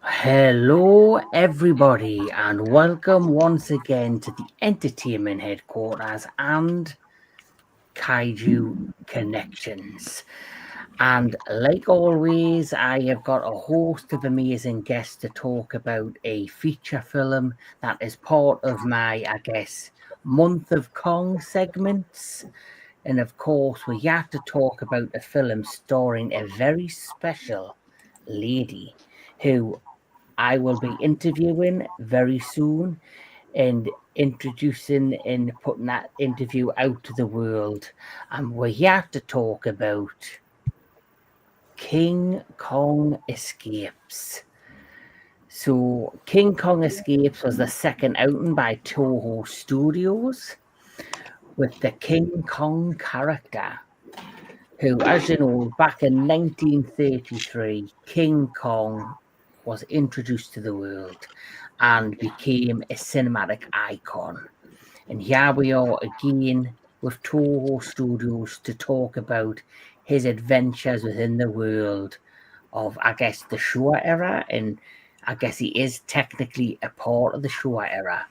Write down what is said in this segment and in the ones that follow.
Hello, everybody, and welcome once again to the entertainment headquarters and Kaiju Connections. And like always, I have got a host of amazing guests to talk about a feature film that is part of my, month of Kong segments. And of course, we have to talk about a film starring a very special lady who I will be interviewing very soon and introducing and putting that interview out to the world. And we have to talk about King Kong Escapes. So, King Kong Escapes was the second outing by Toho Studios with the King Kong character, who, as you know, back in 1933, King Kong was introduced to the world and became a cinematic icon. And here we are again with Toho Studios to talk about his adventures within the world of, the Showa era. And I guess he is technically a part of the Showa era.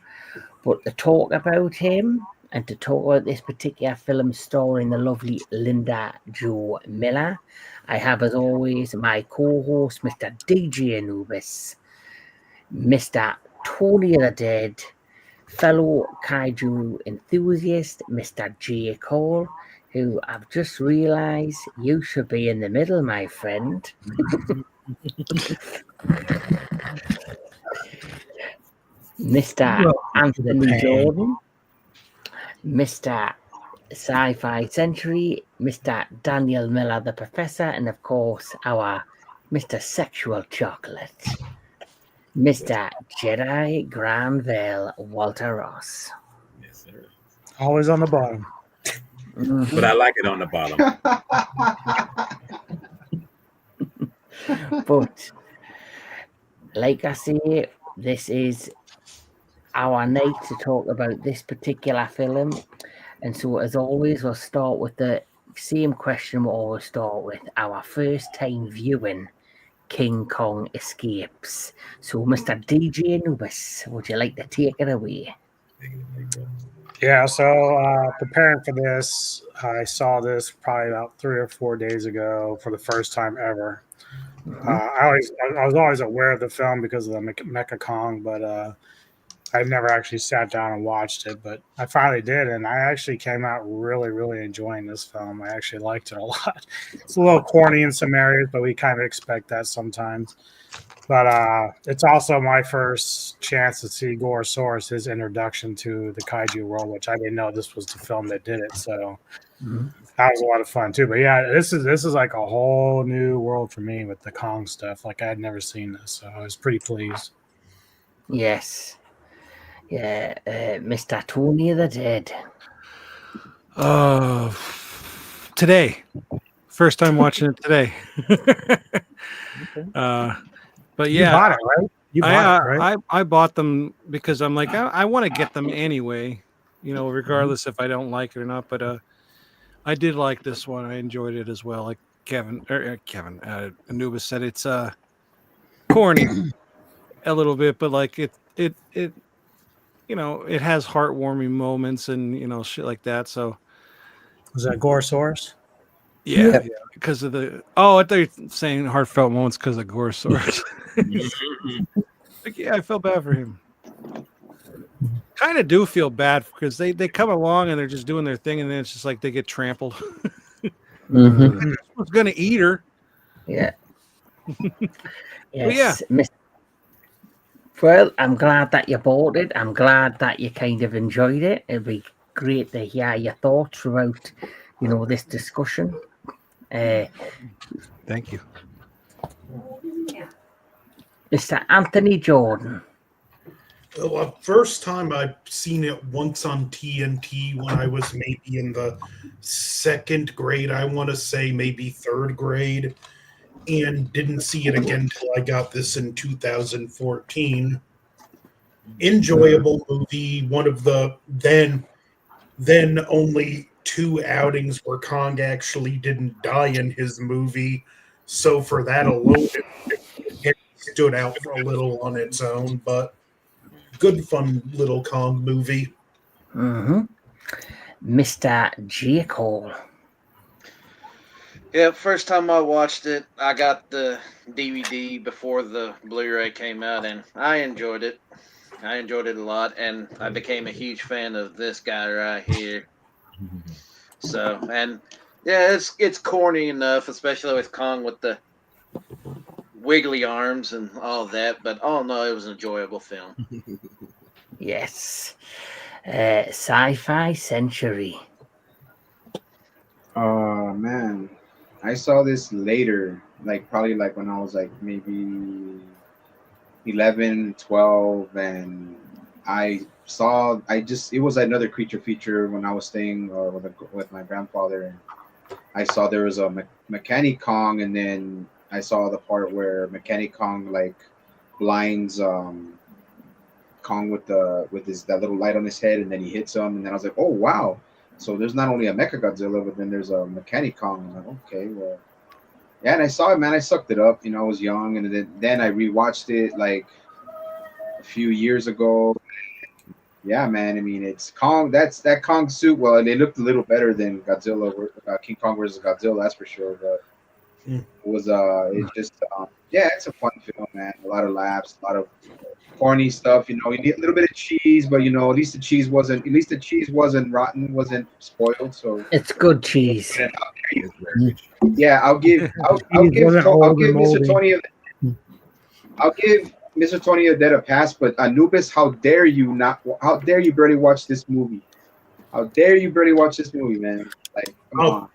But to talk about him and to talk about this particular film starring the lovely Linda Jo Miller, I have, as always, my co-host, Mr. DJ Anubis, Mr. Tony the Dead, fellow kaiju enthusiast, Mr. J. Cole, who I've just realised you should be in the middle, my friend. Mr. Anthony Jordan, Mr. Sci-Fi Sentry, Mr. Daniel Miller, the Professor, and of course our Mr. Sexual Chocolate, Mr. Jedi Grand Velle, Walter Ross. Yes, sir. Always on the bottom. Mhm. But I like it on the bottom. But like I say, this is our night to talk about this particular film. And so, as always, we'll start with the same question we'll always start with: our first time viewing King Kong Escapes. So, Mr. DJ Anubis, would you like to take it away? Yeah, so preparing for this, I saw this probably about 3 or 4 days ago for the first time ever. I was always aware of the film because of the Mechani-Kong, but I never actually sat down and watched it. But I finally did, and I actually came out really, really enjoying this film. I actually liked it a lot. It's a little corny in some areas, but we kind of expect that sometimes. But it's also my first chance to see Gorosaurus, his introduction to the kaiju world, which I didn't know this was the film that did it. So that was a lot of fun too. But yeah, this is like a whole new world for me with the Kong stuff. Like I had never seen this, so I was pretty pleased. Yes. Yeah, Mr. Tony the Dead. Today. First time watching it today. But yeah, you bought it, right? You bought it, right? I bought them because I'm like, I want to get them anyway, regardless if I don't like it or not. But I did like this one. I enjoyed it as well. Like Anubis said, it's corny a little bit, but like it it has heartwarming moments and shit like that. So Was that Gorosaurus? yeah, because of I thought you were saying heartfelt moments because of Gorosaurus. Like, yeah, I felt bad for him. Kind of do feel bad because they come along and they're just doing their thing, and then it's just like they get trampled. Mm-hmm. Was gonna eat her. Yeah. Yes. Yeah. Well, I'm glad that you bought it. I'm glad that you kind of enjoyed it. It'd be great to hear your thoughts throughout, this discussion. Thank you. Mr. Anthony Jordan. Well, first time I've seen it once on TNT when I was maybe in the second grade, I want to say maybe third grade, and didn't see it again till I got this in 2014. Enjoyable movie, one of the then only 2 outings where Kong actually didn't die in his movie. So for that alone, it's stood out for a little on its own, but good fun little Kong movie. Mr. J. Cole. Yeah, first time I watched it, I got the DVD before the Blu-ray came out, and I enjoyed it. I enjoyed it a lot, and I became a huge fan of this guy right here. So, and yeah, it's corny enough, especially with Kong with the wiggly arms and all that. But oh no, it was an enjoyable film. Yes. Sci-Fi Century. Oh man, I saw this later, like probably like when I was like maybe 11, 12, and it was another creature feature when I was staying with my grandfather, and I saw there was a Mechani-Kong, and then I saw the part where Mechani-Kong like blinds Kong with that little light on his head, and then he hits him, and then I was like, oh wow. So there's not only a Mecha Godzilla, but then there's a Mechani-Kong. I'm like, okay, well, yeah. And I saw it, man. I sucked it up. I was young, and then I rewatched it like a few years ago. Yeah, man. I mean, it's Kong. That Kong suit. Well, and it looked a little better than Godzilla, King Kong versus Godzilla. That's for sure. But it was it's just yeah, it's a fun film, man. A lot of laughs, a lot of corny stuff. You need a little bit of cheese, but at least the cheese wasn't rotten, wasn't spoiled. So it's good cheese. Yeah, I'll give Mr. Tony a pass, but Anubis, how dare you barely watch this movie? How dare you barely watch this movie, man? Like, come on.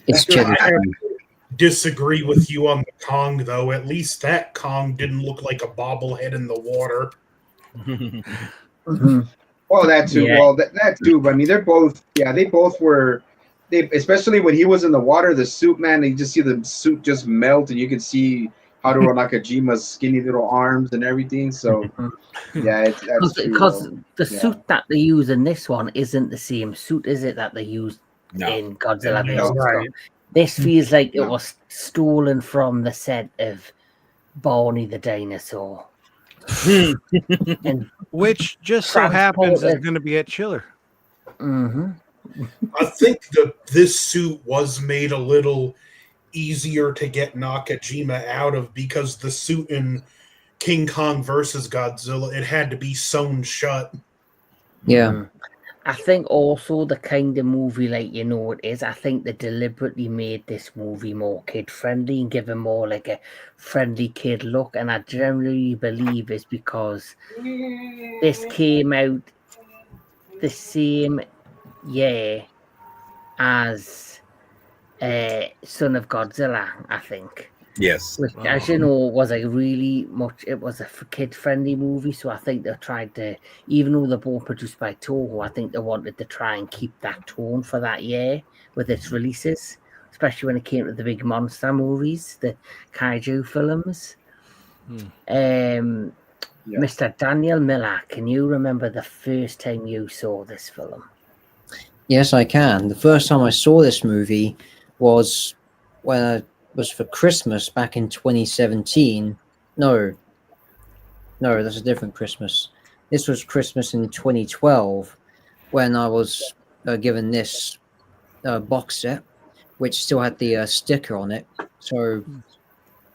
It's I disagree with you on the Kong, though. At least that Kong didn't look like a bobblehead in the water. Well, that too. Yeah. Well, that too. But I mean, they both were. Especially when he was in the water, the suit, man, you just see the suit just melt, and you can see Haruo Nakajima's skinny little arms and everything. So, yeah, that's true. Because the suit that they use in this one isn't the same suit, is it, that they used in Godzilla vs. Right. This feels like it was stolen from the set of Barney the Dinosaur. And Which just so happens is going to be at Chiller. I think this suit was made a little easier to get Nakajima out of because the suit in King Kong versus Godzilla, it had to be sewn shut. Yeah. I think also the kind of movie it is, I think they deliberately made this movie more kid friendly and give him more like a friendly kid look, and I generally believe it's because this came out the same year as Son of Godzilla, I think. Yes. Which, as you know, was it was a kid-friendly movie, so I think they tried to, even though they're both produced by Toho, I think they wanted to try and keep that tone for that year with its releases, especially when it came to the big monster movies, the kaiju films. Mr. Daniel Miller, can you remember the first time you saw this film? Yes, I can. The first time I saw this movie was when was for Christmas back in 2017. No, that's a different Christmas. This was Christmas in 2012 when I was given this box set, which still had the sticker on it. So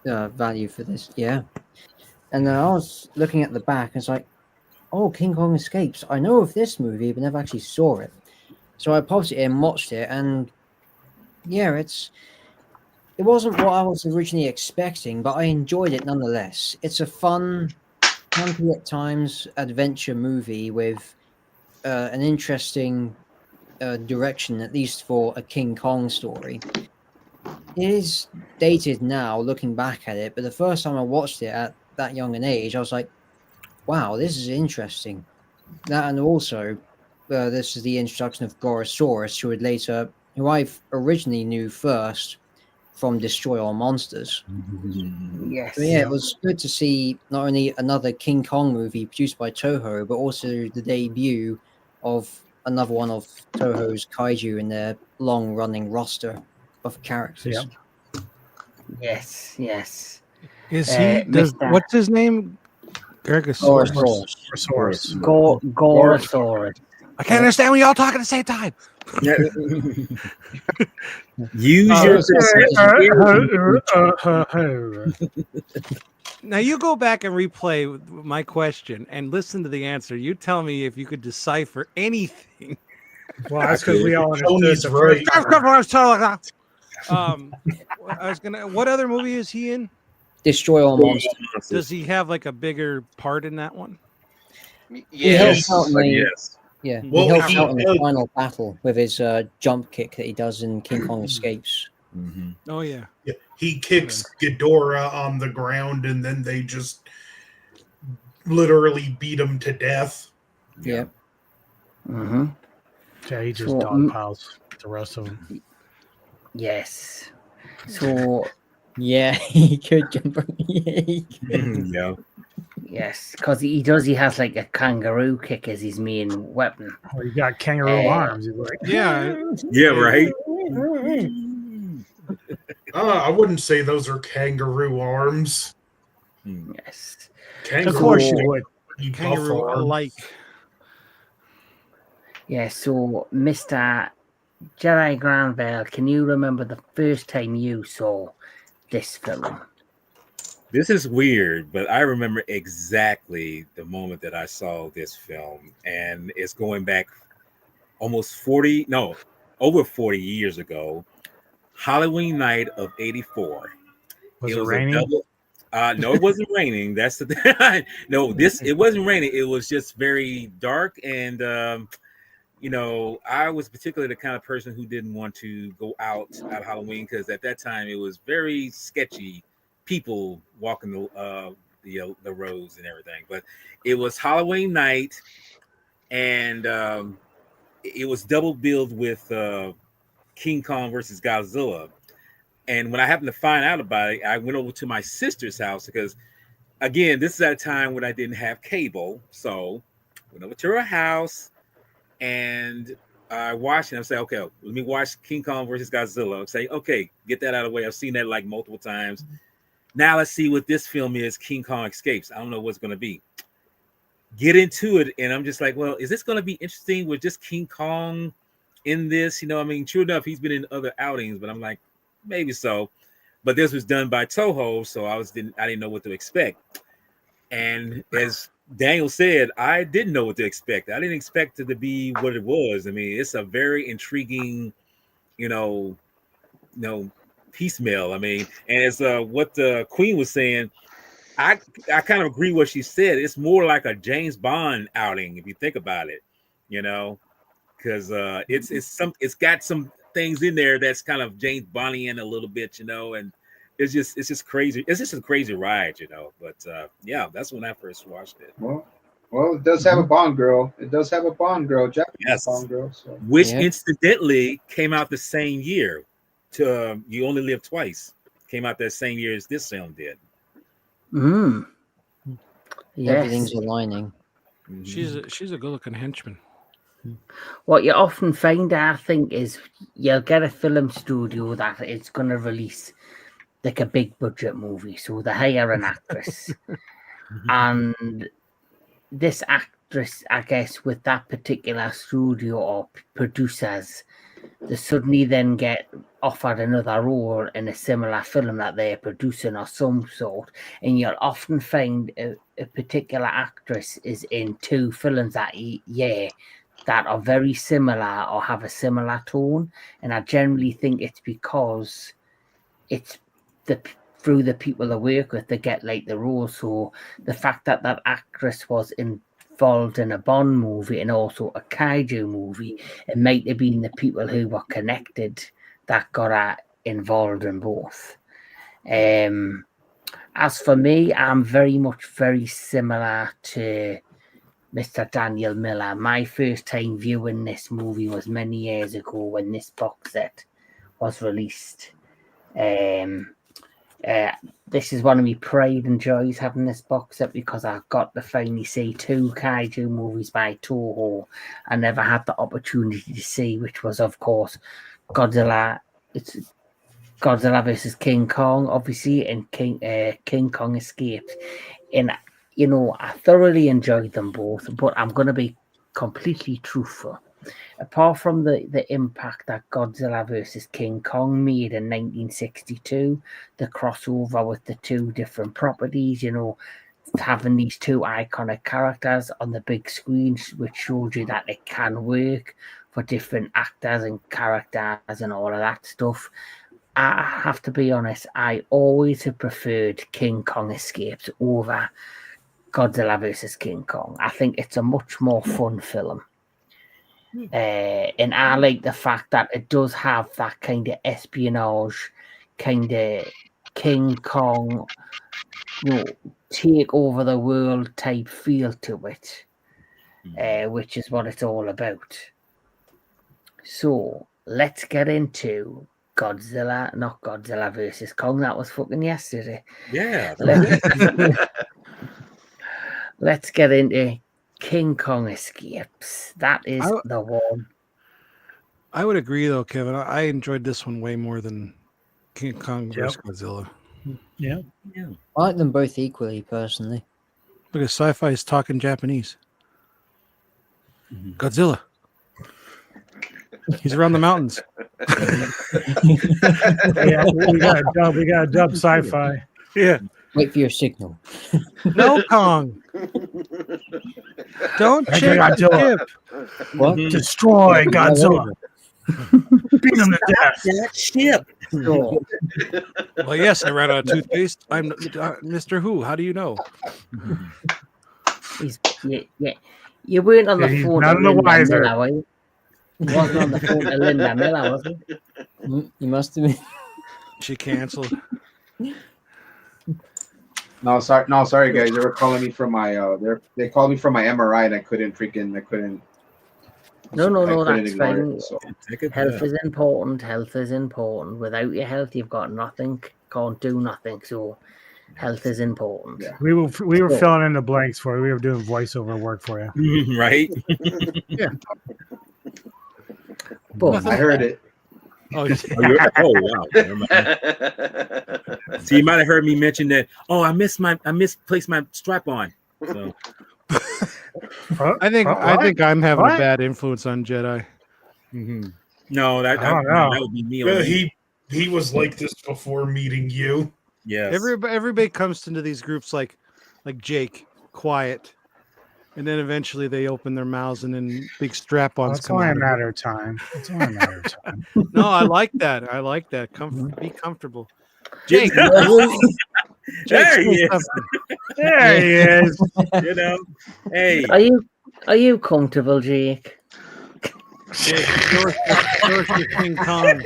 value for this, yeah. And I was looking at the back, and it's like, oh, King Kong Escapes. I know of this movie, but never actually saw it. So I popped it in, watched it, and yeah, it wasn't what I was originally expecting, but I enjoyed it nonetheless. It's a fun, clunky at times adventure movie with an interesting direction, at least for a King Kong story. It is dated now, looking back at it, but the first time I watched it at that young an age, I was like, wow, this is interesting. That, and also, this is the introduction of Gorosaurus, who I originally knew first from Destroy All Monsters. Yes. So yeah, it was good to see not only another King Kong movie produced by Toho, but also the debut of another one of Toho's kaiju in their long-running roster of characters. Yes. Is he? What's his name? Gorosaurus. Gorosaurus. I can't understand when y'all talking at the same time. Use your Now you go back and replay my question and listen to the answer. You tell me if you could decipher anything. Well, that's because we all Tony's understood. right. I was gonna. What other movie is he in? Destroy All Monsters. Does he have like a bigger part in that one? He helps out in the, yes. yeah. Well, he helps he out in the does. final battle with his jump kick that he does in King Kong Escapes. Mhm. Oh yeah. Yeah, he kicks Ghidorah on the ground, and then they just literally beat him to death. Yeah. Mm-hmm. Yeah, he just So, dogpiles the rest of them. Yes. So Yeah, he could jump. Yeah, he could. Yeah. yes, because he has like a kangaroo kick as his main weapon. Well, you got kangaroo arms. He's like, Yeah. Yeah, right. I wouldn't say those are kangaroo arms. Yes. Kangaroo, of course you would. Kangaroo alike. Yeah, so Mr. Jedi Granville, can you remember the first time you saw this film? This is weird, but I remember exactly the moment that I saw this film, and it's going back almost over 40 years ago. Halloween night of '84. Was it a raining? double. No, it wasn't raining. That's the thing. No, it wasn't raining. It was just very dark, and I was particularly the kind of person who didn't want to go out at Halloween because at that time it was very sketchy. People walking the roads and everything, but it was Halloween night, and it was double billed with King Kong versus Godzilla. And when I happened to find out about it, I went over to my sister's house because, again, this is at a time when I didn't have cable. So I went over to her house and I watched it. I'm saying, okay, let me watch King Kong versus Godzilla. I'm saying, okay, get that out of the way. I've seen that like multiple times. Now let's see what this film is, King Kong Escapes. I don't know what's going to be. Get into it. And I'm just like, well, is this going to be interesting with just King Kong in this? True enough, he's been in other outings, but I'm like, maybe so. But this was done by Toho, so I didn't know what to expect. And as Daniel said, I didn't know what to expect. I didn't expect it to be what it was. It's a very intriguing, piecemeal. And as what the Queen was saying, I kind of agree what she said. It's more like a James Bond outing if you think about it, because it's got some things in there that's kind of James Bondian a little bit, and it's just crazy. It's just a crazy ride, But yeah, that's when I first watched it. Well, it does have a Bond girl. It does have a Bond girl, Japanese Bond girl. So. Which incidentally came out the same year. To You Only Live Twice came out that same year as this film did. Yes. Everything's aligning. She's a good-looking henchman. What you often find, I think, is you'll get a film studio that it's going to release like a big budget movie, so they hire an actress, and this actress, I guess, with that particular studio or producers, they suddenly then get offered another role in a similar film that they're producing or some sort, and you'll often find a particular actress is in two films that are very similar or have a similar tone, and I generally think it's because it's through the people they work with they get like the role. So the fact that that actress was involved in a Bond movie and also a kaiju movie, it might have been the people who were connected that got her involved in both. As for me, I'm very similar to Mr. Daniel Miller. My first time viewing this movie was many years ago when this box set was released. This is one of my pride and joys having this box set because I got to finally see two kaiju movies by Toho I never had the opportunity to see, which was, of course, Godzilla. It's Godzilla versus King Kong, obviously, and King Kong Escapes. And, you know, I thoroughly enjoyed them both, but I'm going to be completely truthful. Apart from the impact that Godzilla versus King Kong made in 1962, the crossover with the two different properties, you know, having these two iconic characters on the big screen, which showed you that it can work for different actors and characters and all of that stuff. I have to be honest, I always have preferred King Kong Escapes over Godzilla vs. King Kong. I think it's a much more fun film. And I like the fact that it does have that kind of espionage, kind of King Kong, you know, take over the world type feel to it, which is what it's all about. So let's get into not Godzilla versus Kong. That was fucking yesterday. Yeah. Let's get into King Kong Escapes. That is the one. I would agree, though, Kevin. I enjoyed this one way more than King Kong versus Godzilla. Yeah. I like them both equally, personally. Look at Sci-Fi is talking Japanese. Godzilla. He's around the mountains. Yeah, we got to dub Sci-Fi. Yeah. Wait for your signal. No, Kong. Don't change Godzilla. the ship. What? Destroy Godzilla. Beat him to death. That ship. Well, yes, I ran out of toothpaste. I'm Mr. Who. How do you know? Yeah. You weren't on the He's phone. none the wiser. Miller, were you? You wasn't on the phone to Linda Miller, was he? You must have been. She canceled. No, sorry, guys. They were calling me from my. They called me from my MRI, and I couldn't. No, that's ignore fine. it, so. Health is important. Health is important. Without your health, you've got nothing. Can't do nothing. So, health is important. Yeah. We were filling in the blanks for you. We were doing voiceover work for you. Right? Yeah. But I heard it. Oh, wow. Never mind. So you might have heard me mention that. Oh, I misplaced my strap on. So. I think I'm having a bad influence on Jedi. No, that would be me. Yeah, he was like this before meeting you. Yes. Everybody comes into these groups like Jake, quiet, and then eventually they open their mouths and then big strap-ons It's come only out. a matter of time. It's only a matter of time. No, I like that. Be comfortable. Jake, there he is. There he is. You know, hey. Are you comfortable, Jake? Jake, Hiroshi King Kong.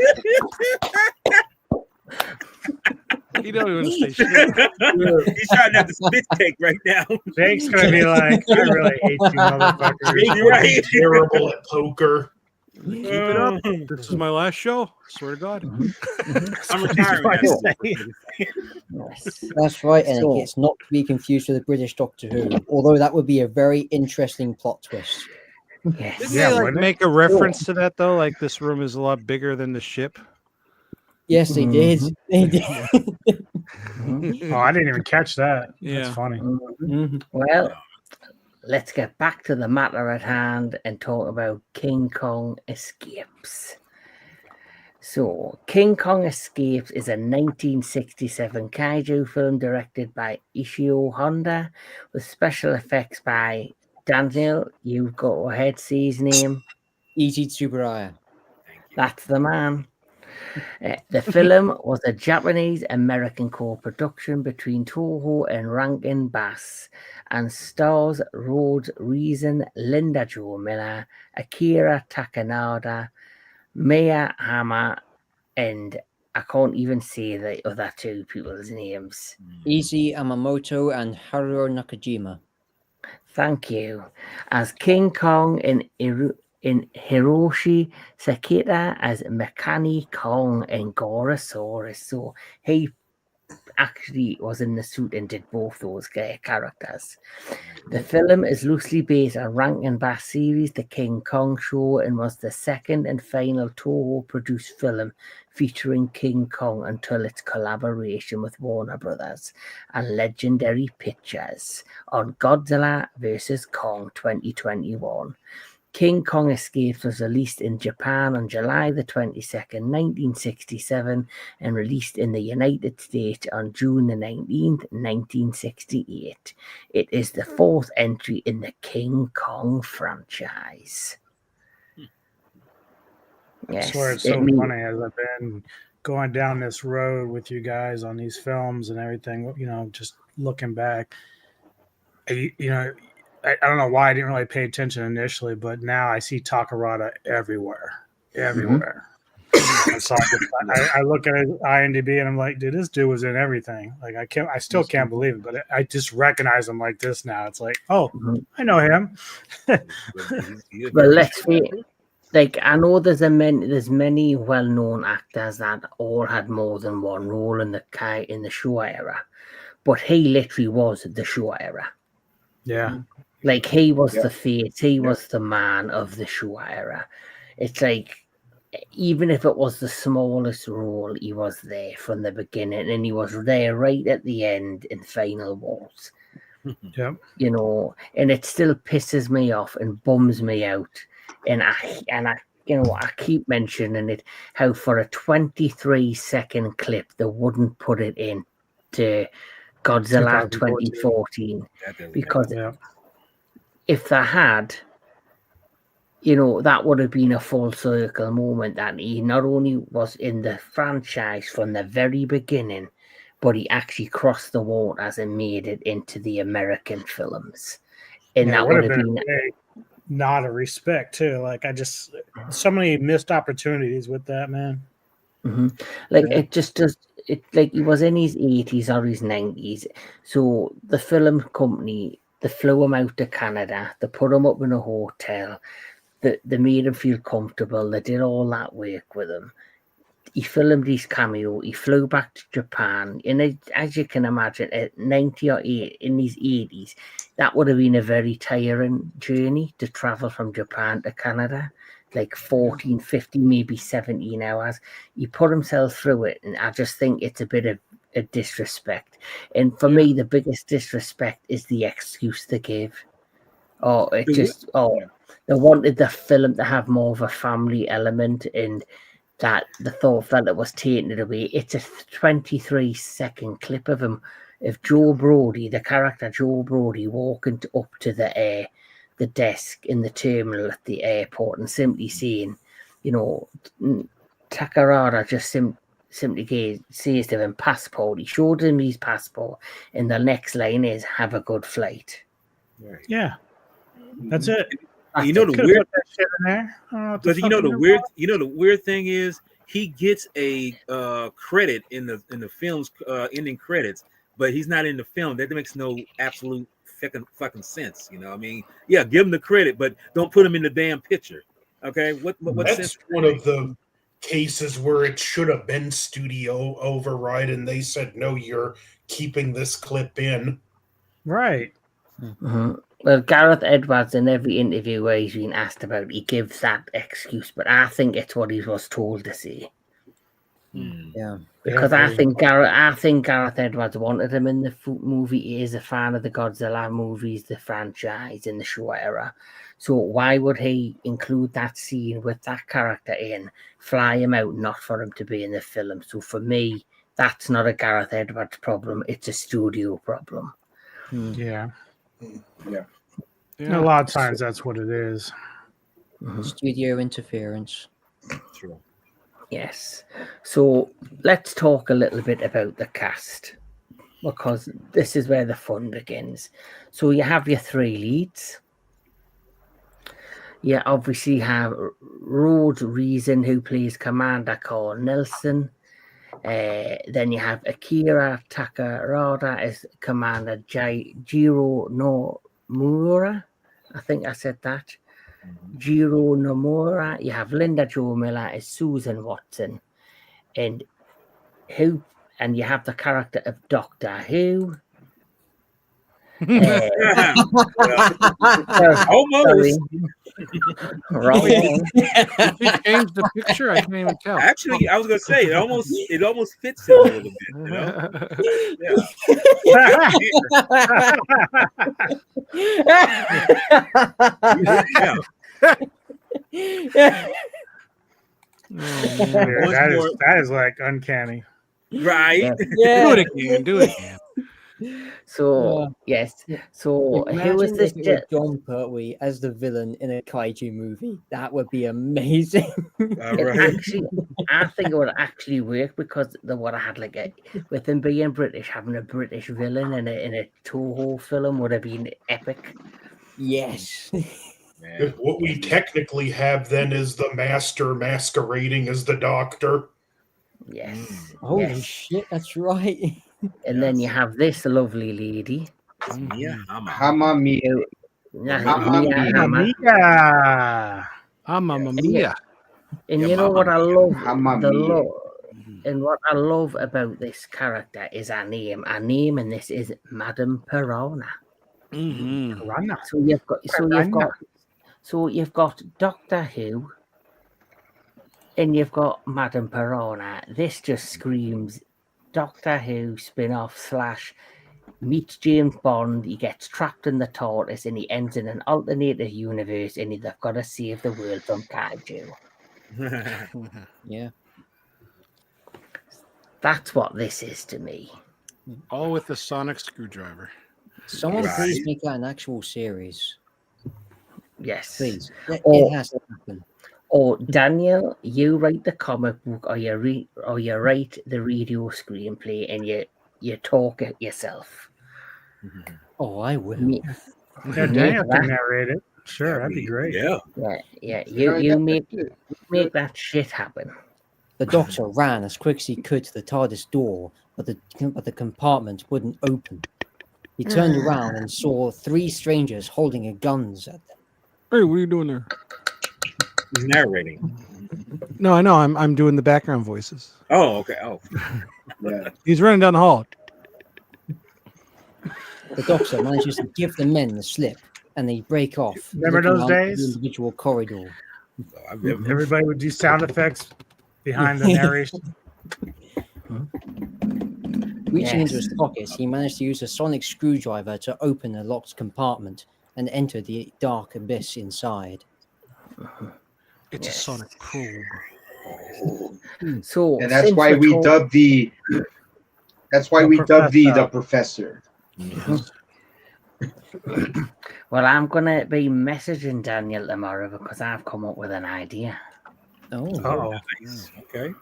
He don't even say shit. He's trying to have the spit take right now. Jake's gonna be like, I really hate you, motherfuckers. You're right. Terrible at poker. Keep it up. This is my last show. Swear to God. I'm retiring. That's right, and it's not to be confused with the British Doctor Who, although that would be a very interesting plot twist. Yes. Didn't they make a reference to that though? Like this room is a lot bigger than the ship. Yes, they did. They did. Oh, I didn't even catch that. Yeah. That's funny. Well, let's get back to the matter at hand and talk about King Kong Escapes. So, King Kong Escapes is a 1967 kaiju film directed by Ishiro Honda with special effects by Daniel. You go ahead, see his name. Easy Tsuburaya. That's the man. The film was a Japanese-American co-production between Toho and Rankin Bass and stars Rhodes Reason, Linda Jo Miller, Akira Takarada, Mie Hama, and I can't even say the other two people's names. Eisei Amamoto and Haruo Nakajima. Thank you. As King Kong in Hiroshi, Sekita as Mechani-Kong and Gorosaurus. So he actually was in the suit and did both those characters. The film is loosely based on Rankin Bass series The King Kong Show and was the second and final Toho produced film featuring King Kong until its collaboration with Warner Brothers and Legendary Pictures on Godzilla vs. Kong 2021. King Kong Escapes was released in Japan on July the 22nd, 1967, and released in the United States on June the 19th, 1968. It is the fourth entry in the King Kong franchise. I swear it's so funny as I've been going down this road with you guys on these films and everything, you know, just looking back. I don't know why I didn't really pay attention initially, but now I see Takarada everywhere. I look at his IMDb and I'm like, dude, this dude was in everything. Like I still can't believe it, but I just recognize him like this now. It's like, oh, I know him. Well, let's see. Like I know there's many well-known actors that all had more than one role in the Showa era, but he literally was the Showa era. Yeah. Like he was the face, he was the man of the Showa era. It's like even if it was the smallest role, he was there from the beginning, and he was there right at the end in Final Wars. Yep. You know, and it still pisses me off and bums me out. And I you know, I keep mentioning it, how for a 23-second clip they wouldn't put it in to Godzilla 2014 because if they had, you know, that would have been a full circle moment that he not only was in the franchise from the very beginning, but he actually crossed the waters and made it into the American films. And that would have been a nod of respect too. Like so many missed opportunities with that, man. Like it just does. It like he was in his 80s or his 90s, so the film company they flew him out to Canada, they put him up in a hotel, they made him feel comfortable, they did all that work with him. He filmed his cameo, he flew back to Japan, and as you can imagine, at 90 or 8 in his 80s, that would have been a very tiring journey to travel from Japan to Canada. Like 14, 15, maybe 17 hours. He put himself through it, and I just think it's a bit of a disrespect. And for me, the biggest disrespect is the excuse they give. They wanted the film to have more of a family element, and that the thought felt it was taking it away. It's a 23-second clip of him, of Joe Brody, the character Joe Brody, walking up to the desk in the terminal at the airport and simply saying, you know, Takarada just simply says to him, passport. He showed him his passport, and the next line is, have a good flight. Right. Yeah, that's it. You know the weird that shit in there. But you know the weird thing is he gets a credit in the film's ending credits, but he's not in the film. That makes no absolute fucking sense. You know, I mean, yeah, give him the credit, but don't put him in the damn picture. Okay, what that's sense? One of the cases where it should have been studio override, and they said no, you're keeping this clip in. Right. Well, Gareth Edwards, in every interview where he's been asked about, he gives that excuse, but I think it's what he was told to say. Yeah, because I think Gareth Edwards wanted him in the movie. He is a fan of the Godzilla movies, the franchise, in the Showa era. So why would he include that scene with that character in, fly him out, not for him to be in the film? So for me, that's not a Gareth Edwards problem. It's a studio problem. Yeah. Yeah. A lot of times that's what it is. Studio interference. True. Yes. So let's talk a little bit about the cast, because this is where the fun begins. So you have your three leads. You obviously have Rhodes Reason, who plays Commander Carl Nelson. Then you have Akira Takarada as Commander Jiro Nomura. I think I said that. Jiro Nomura. You have Linda Jo Miller as Susan Watson. And who and you have the character of Doctor Who. Almost. Wrong one. Did you change the picture? I can't even tell. Actually, I was gonna say it almost fits him a little bit, you know? Yeah. That is like uncanny. Right. Do it again. Do it again. So yes. So who was Imagine this? if it were John Pertwee as the villain in a kaiju movie. That would be amazing. Actually, I think it would actually work because they would have had like with him being British, having a British villain in a Toho film would have been epic. Yes. What we technically have then is the Master masquerading as the Doctor. Yes. Holy shit, that's right. And then you have this lovely lady. Mie Hama. Hama Mie. Mie Hama Hama. Mamma mia. And Yeah, you know what I love? Hama The Mie. and what I love about this character is her name. Her name in this is Madame Piranha. Mm-hmm. So you've got Doctor Who, and you've got Madame Piranha. This just screams Doctor Who spin-off / meets James Bond. He gets trapped in the TARDIS and he ends in an alternative universe, and they've got to save the world from kaiju. Yeah. That's what this is to me. All with the sonic screwdriver. Someone Right. please make that an actual series. Yes. Please. Or- It has to happen. Or Daniel, you write the comic book, or you write the radio screenplay, and you talk it yourself. Oh, I will. Yeah, Daniel can narrate it. Sure, that'd be great. Yeah. Yeah. You make that shit happen. The Doctor ran as quick as he could to the TARDIS door, but the compartment wouldn't open. He turned around and saw 3 strangers holding guns at them. Hey, what are you doing there? He's narrating. No, I know. I'm doing the background voices. Oh, okay. Oh. Yeah. He's running down the hall. The Doctor manages to give the men the slip, and they break off. Remember looking those out the days? individual corridor. Everybody would do sound effects behind the narration. Reaching into his pockets, he managed to use a sonic screwdriver to open a locked compartment and enter the dark abyss inside. It's a sonic probe. So, And that's since why we're we talk- dubbed the. That's why we dubbed the professor. Well, I'm gonna be messaging Daniel tomorrow because I've come up with an idea. Oh, Nice. Okay.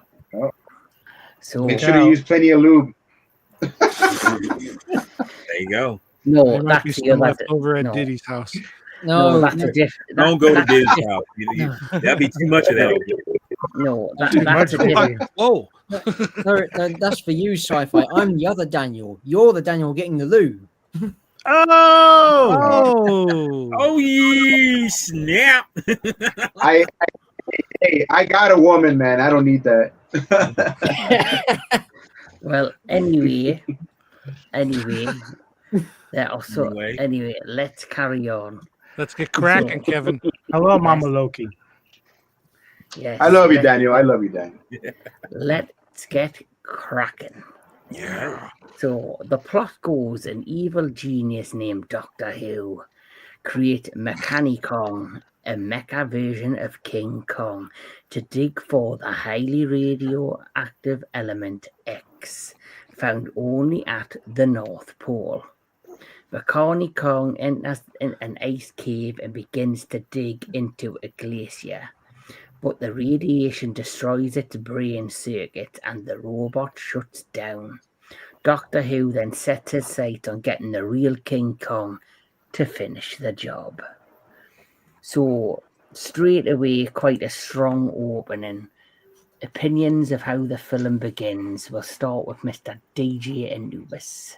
So Make sure to use plenty of lube. There you go. no, There might be that's the some other. left over at no. Diddy's house. No, no, that's a different. Don't go to Diddy's house. That'd be too much of that. No, Too that's a much different. Whoa. no, that's for you, Sci-Fi. I'm the other Daniel. You're the Daniel getting the lube. Oh! Oh. Oh, ye snap. I got a woman, man. I don't need that. Well, anyway, that also. Anyway. Anyway, let's carry on. Let's get cracking, Kevin. Hello, Mama Loki. Yes, I love you, Daniel. I love you, Daniel. Let's get cracking. Yeah. So the plot goes: an evil genius named Doctor Who create Mechani-Kong, a mecha version of King Kong, to dig for the highly radioactive element X, found only at the North Pole. Mechani-Kong enters in an ice cave and begins to dig into a glacier, but the radiation destroys its brain circuit and the robot shuts down. Doctor Who then sets his sight on getting the real King Kong to finish the job. So, straight away, quite a strong opening. Opinions of how the film begins. We'll start with Mr. DJ Anubis.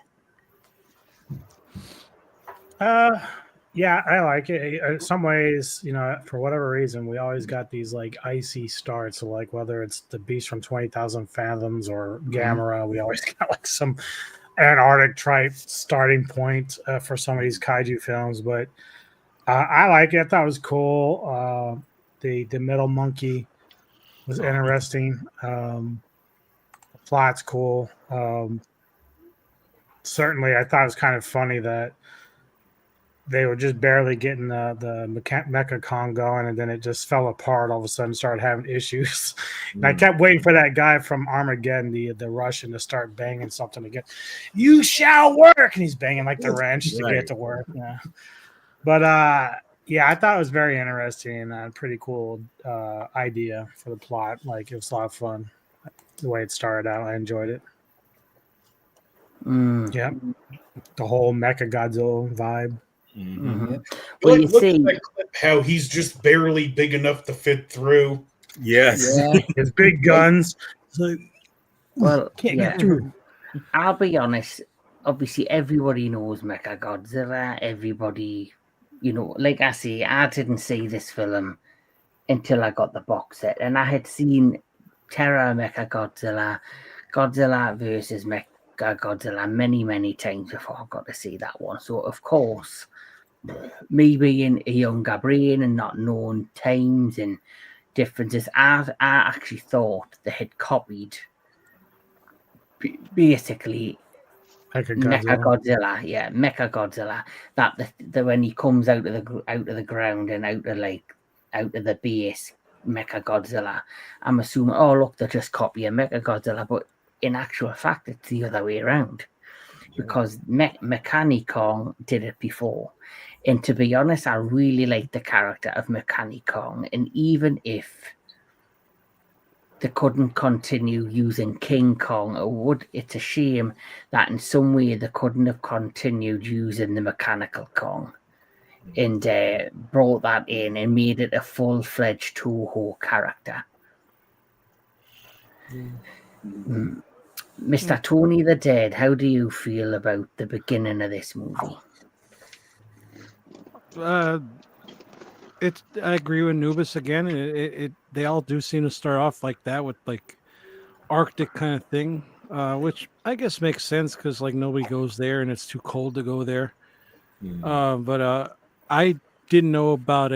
Yeah, I like it. In some ways, for whatever reason, we always got these like icy starts. So like whether it's the Beast from 20,000 Fathoms or Gamera, we always got like some Antarctic type starting point for some of these kaiju films. But I like it. I thought it was cool. The middle monkey was interesting. The plot's cool. Certainly, I thought it was kind of funny that they were just barely getting the Mecha-Kong going, and then it just fell apart. All of a sudden, started having issues. And I kept waiting for that guy from Armageddon, the Russian, to start banging something again. You shall work, and he's banging like the wrench to get it to work. Yeah, but yeah, I thought it was very interesting and pretty cool idea for the plot. Like it was a lot of fun the way it started out. I enjoyed it. Yeah, the whole Mecha Godzilla vibe. Well, Look at that clip, how he's just barely big enough to fit through. Yes. Yeah. His big guns. It's like, well, can't yeah. get through. I'll be honest. Obviously, everybody knows Mecha Godzilla. Everybody, like I say, I didn't see this film until I got the box set, and I had seen Terror Mecha Godzilla, Godzilla versus Mecha Godzilla many times before I got to see that one. So of course, me being a younger brain and not knowing times and differences, I actually thought they had copied basically Mecha Godzilla. Yeah, Mecha Godzilla. That the when he comes out of the ground and out of the base, Mecha Godzilla. I'm assuming, oh look, they're just copying Mecha Godzilla, but in actual fact, it's the other way around, because Mechani-Kong did it before. And to be honest, I really like the character of Mechani-Kong. And even if they couldn't continue using King Kong, it's a shame that in some way they couldn't have continued using the Mechanical Kong and brought that in and made it a full-fledged Toho character. Mr. Tony the Dead, how do you feel about the beginning of this movie? I agree with Anubis again. They all do seem to start off like that with like Arctic kind of thing, which I guess makes sense because like nobody goes there and it's too cold to go there. But I didn't know about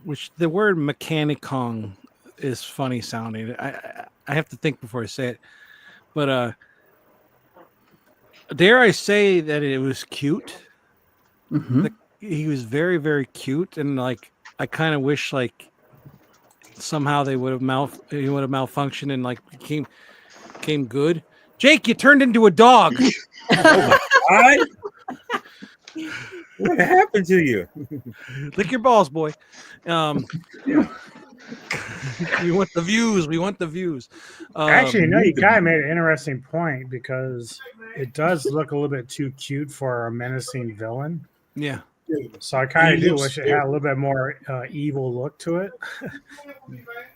which the word Mechani-Kong is funny sounding. I have to think before I say it. But dare I say that it was cute? He was very, very cute, and like I kind of wish like somehow he would have malfunctioned and like became good. Jake, you turned into a dog. Oh my God. What happened to you? Lick your balls, boy. We want the views. Actually, you kind of made an interesting point because it does look a little bit too cute for a menacing villain. Yeah. So I kind of do wish it had a little bit more evil look to it.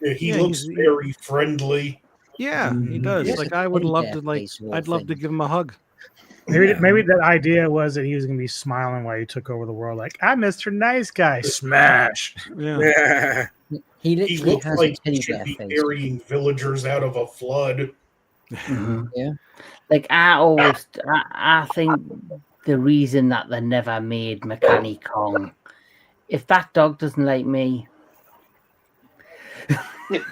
Yeah, he looks very friendly. Yeah, he does. Yes, like I would love to I'd love to give him a hug. Maybe the idea was that he was going to be smiling while he took over the world. Like, I'm Mr. Nice Guy. Smash. Yeah. He He literally looks has like a he teddy should bear be face. burying villagers out of a flood. Yeah. Like I think the reason that they never made Mechani-Kong, if that dog doesn't like me, but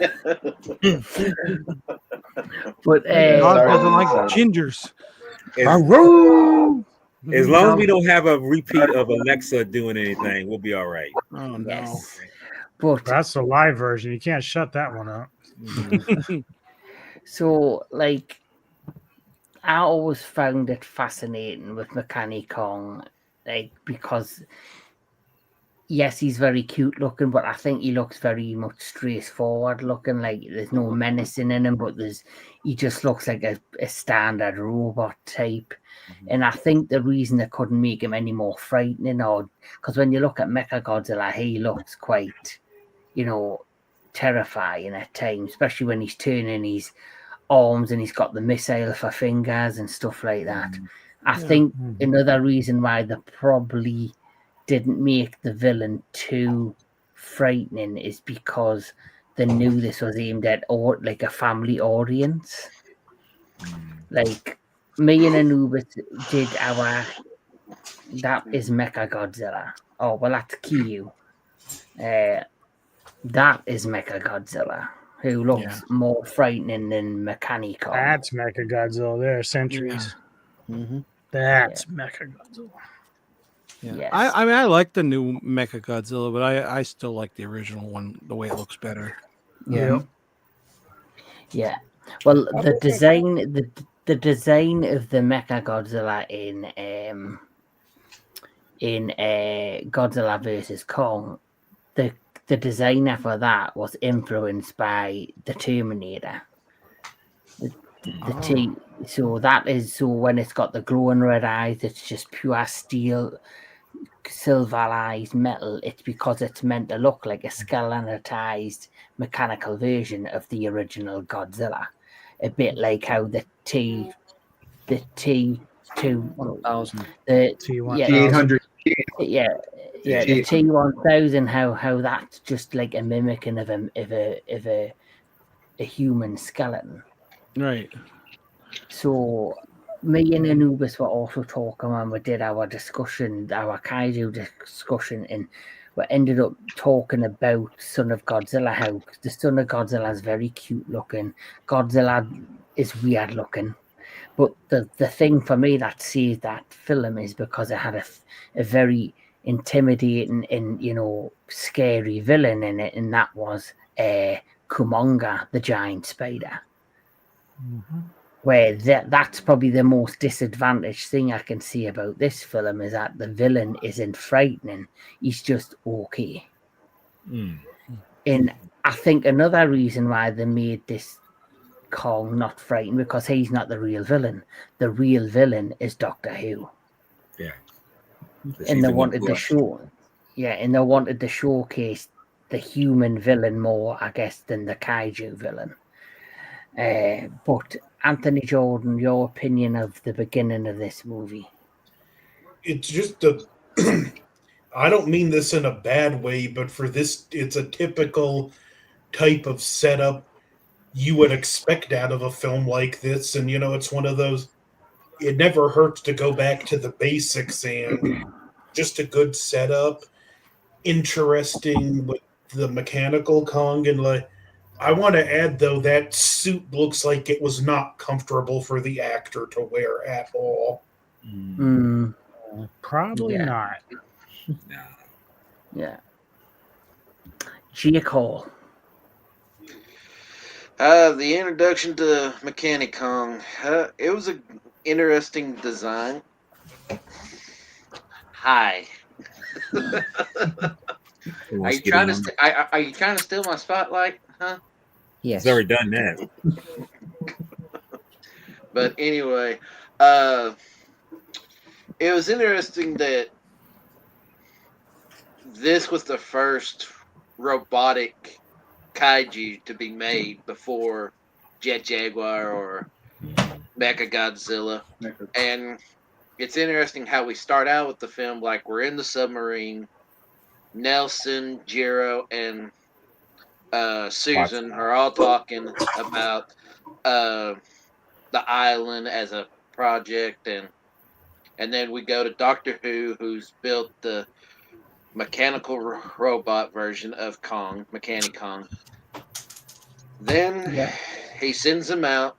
Dog doesn't like gingers. As long as we don't have a repeat of Alexa doing anything, we'll be all right. Oh no. yes. But That's the live version. You can't shut that one up. so like I always found it fascinating with Mechani-Kong, like because yes, he's very cute looking, but I think he looks very much straightforward looking. Like there's no menacing in him, but he just looks like a standard robot type. And I think the reason they couldn't make him any more frightening, or because when you look at Mecha Godzilla, he looks quite, terrifying at times, especially when he's turning his arms and he's got the missile for fingers and stuff like that. I think another reason why they probably didn't make the villain too frightening is because they knew this was aimed at like a family audience. Like me and Anubis did our that is Mechagodzilla. Oh well, that's Kyu. That is Mechagodzilla, who looks more frightening than Mechani-Kong. That's Mechagodzilla there, Sentries. That's Mechagodzilla. Yeah. Yes. I mean, I like the new Mechagodzilla, but I still like the original one, the way it looks better. Yeah. Yeah. Well, the design of the Mechagodzilla in Godzilla versus Kong, the designer for that was influenced by the Terminator. So that is so when it's got the glowing red eyes, it's just pure steel, silverized metal. It's because it's meant to look like a skeletized mechanical version of the original Godzilla, a bit like how the T2 1000. the T800. the T1000 how that's just like a mimicking of a human skeleton. Right. So me and Anubis were also talking when we did our discussion, our kaiju discussion, and we ended up talking about Son of Godzilla, how the Son of Godzilla is very cute looking. Godzilla is weird looking. But the thing for me that sees that film is because it had a very intimidating and scary villain in it, and that was Kumonga, the giant spider. Where that's probably the most disadvantaged thing I can see about this film is that the villain isn't frightening. He's just okay. And I think another reason why they made this Kong not frightened because he's not the real villain. The real villain is Doctor Who. Yeah. And they wanted to showcase the human villain more, I guess, than the kaiju villain. But Anthony Jordan, your opinion of the beginning of this movie? It's just I don't mean this in a bad way, but for this, it's a typical type of setup you would expect out of a film like this. And, it's one of those, it never hurts to go back to the basics and just a good setup. Interesting with the mechanical Kong. And I want to add, though, that suit looks like it was not comfortable for the actor to wear at all. Probably not. No. Yeah. Jake Hall. The introduction to Mechani-Kong, it was an interesting design. Hi. Are you trying to steal my spotlight, huh? Yes. He's already done that. But anyway, it was interesting that this was the first robotic kaiju to be made before Jet Jaguar or Mechagodzilla. And it's interesting how we start out with the film like we're in the submarine. Nelson, Jiro, and Susan are all talking about the island as a project, and then we go to Doctor Who, who's built the mechanical robot version of Kong, Mechani-Kong. Then he sends him out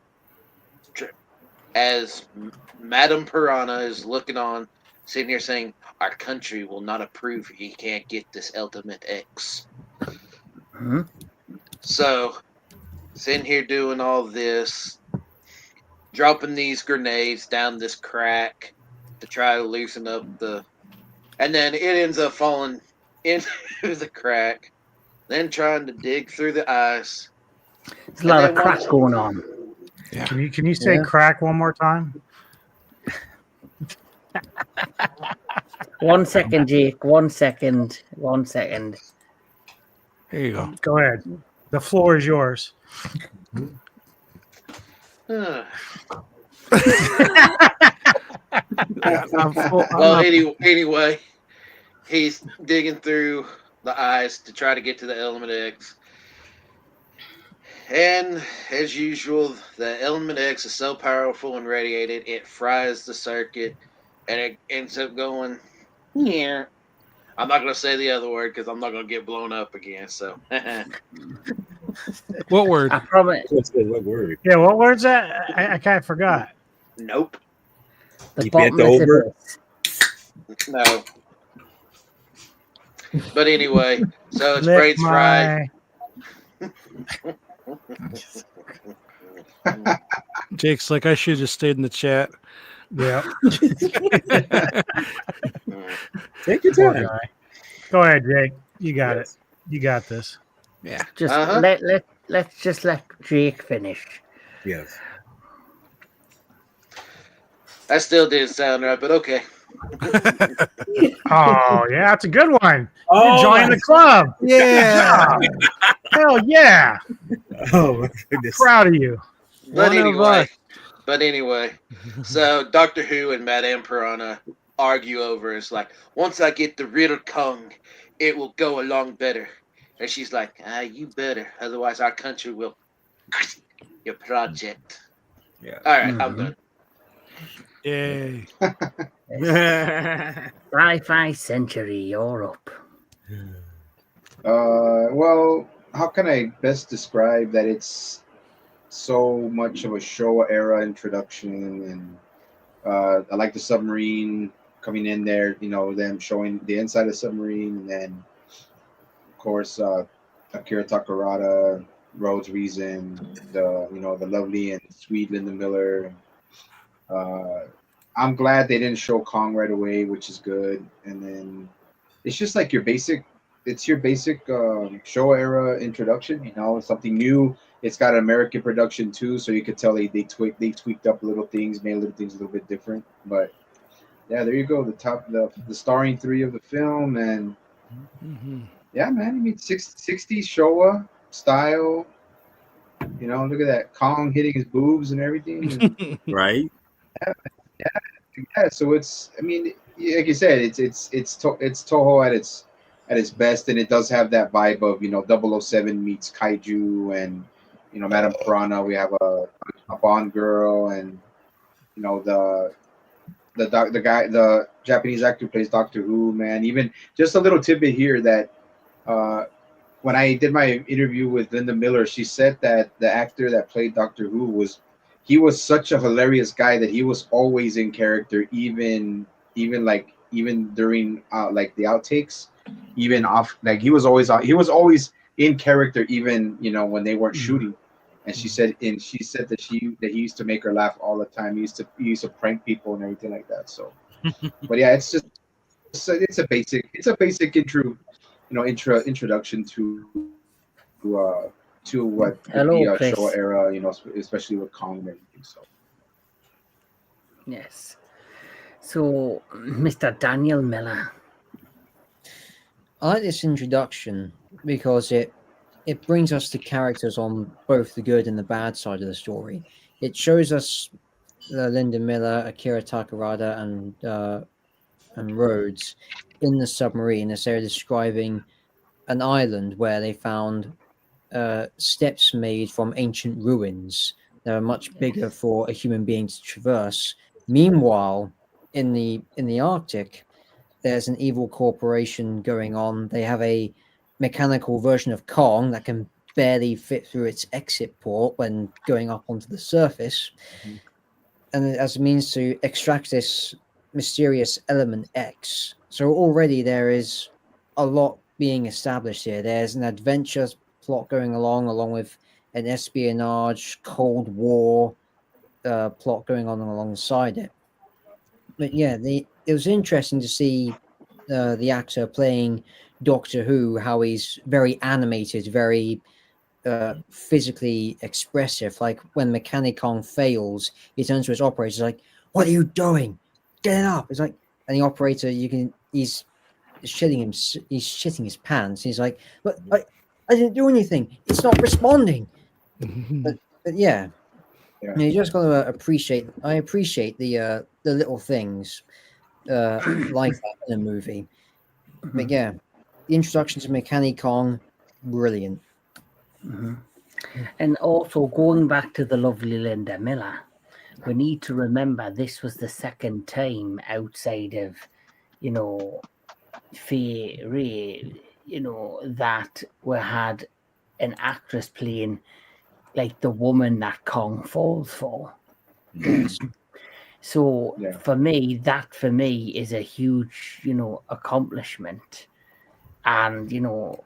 as Madame Piranha is looking on, sitting here saying, "Our country will not approve if he can't get this Ultimate X." So, sitting here doing all this, dropping these grenades down this crack to try to loosen up and then it ends up falling into the crack, then trying to dig through the ice. There's a lot of crack going on. Yeah. Can you say crack one more time? 1 second, Jake. 1 second. 1 second. There you go. Go ahead. The floor is yours. Well, anyway, he's digging through the ice to try to get to the Element X. And as usual, the Element X is so powerful and radiated, it fries the circuit, and it ends up going. Yeah. I'm not going to say the other word because I'm not going to get blown up again. So, What word? I promise. What word? Yeah, what word's that? I kind of forgot. nope, The You bottom bent of the over? abyss. no. But anyway, so its Lick brain's fried. Jake's like, I should have just stayed in the chat. Yeah. Take your Poor time. guy. Go ahead, Jake. You got Yes. it. You got this. Yeah. Just Uh-huh. let's just let Jake finish. Yes. That still didn't sound right, but okay. Oh, yeah, that's a good one. Oh, You're joining the club. Yeah. Hell yeah. Oh my goodness. Proud of you. But One of anyway, us. so Doctor Who and Madame Piranha argue over. It's like, once I get the Riddle Kong, it will go along better. And she's like, you better, otherwise our country will your project. Yeah. All right, I'm done. Yay. Sci-fi Century, you're up. Well, how can I best describe that? It's so much of a Showa era introduction, and I like the submarine coming in there. You know, them showing the inside of the submarine, and then of course Akira Takarada, Rhodes Reason, the lovely and sweet Linda Miller. I'm glad they didn't show Kong right away, which is good. And then it's just like your basic. It's your basic Showa era introduction. You know, something new. It's got an American production too, so you could tell they tweaked up little things, made little things a little bit different. But yeah, there you go. The starring three of the film, and yeah, man. I mean, 60s Showa style. You know, look at that Kong hitting his boobs and everything. And Right. yeah, so it's. I mean, like you said, it's Toho at its best, and it does have that vibe of 007 meets kaiju, and Madame Piranha. We have a Bond girl, and the Japanese actor who plays Doctor Who. Man, even just a little tidbit here that when I did my interview with Linda Miller, she said that the actor that played Doctor Who was such a hilarious guy that he was always in character, even during like the outtakes, even off, like he was always in character, even when they weren't shooting. And she said that he used to make her laugh all the time. He used to prank people and everything like that. So, but yeah, it's a basic introduction to what could Hello, be a Chris. Showa era, especially with Kong and everything. So. Yes. So, Mr. Daniel Miller. I like this introduction because it brings us to characters on both the good and the bad side of the story. It shows us Linda Miller, Akira Takarada, and Rhodes in the submarine as they're describing an island where they found steps made from ancient ruins that are much bigger for a human being to traverse. Meanwhile, in the Arctic, there's an evil corporation going on. They have a mechanical version of Kong that can barely fit through its exit port when going up onto the surface, and as a means to extract this mysterious element X. So already there is a lot being established here. There's an adventure plot going along with an espionage, Cold War plot going on alongside it. But yeah, it was interesting to see the actor playing Doctor Who, how he's very animated, very physically expressive. Like when Mechani-Kong fails, he turns to his operator, he's like, "What are you doing? Get it up!" It's like, and the operator, he's shitting his pants. He's like, "But I didn't do anything. It's not responding." But yeah. You just got to appreciate. I appreciate the little things like that in a movie. But yeah, the introduction to Mechani-Kong, brilliant. And also going back to the lovely Linda Miller, we need to remember this was the second time outside of, you know, Faye Ray, you know, that we had an actress playing like the woman that Kong falls for. Yes. So Yeah. for me is a huge, you know, accomplishment. And, you know,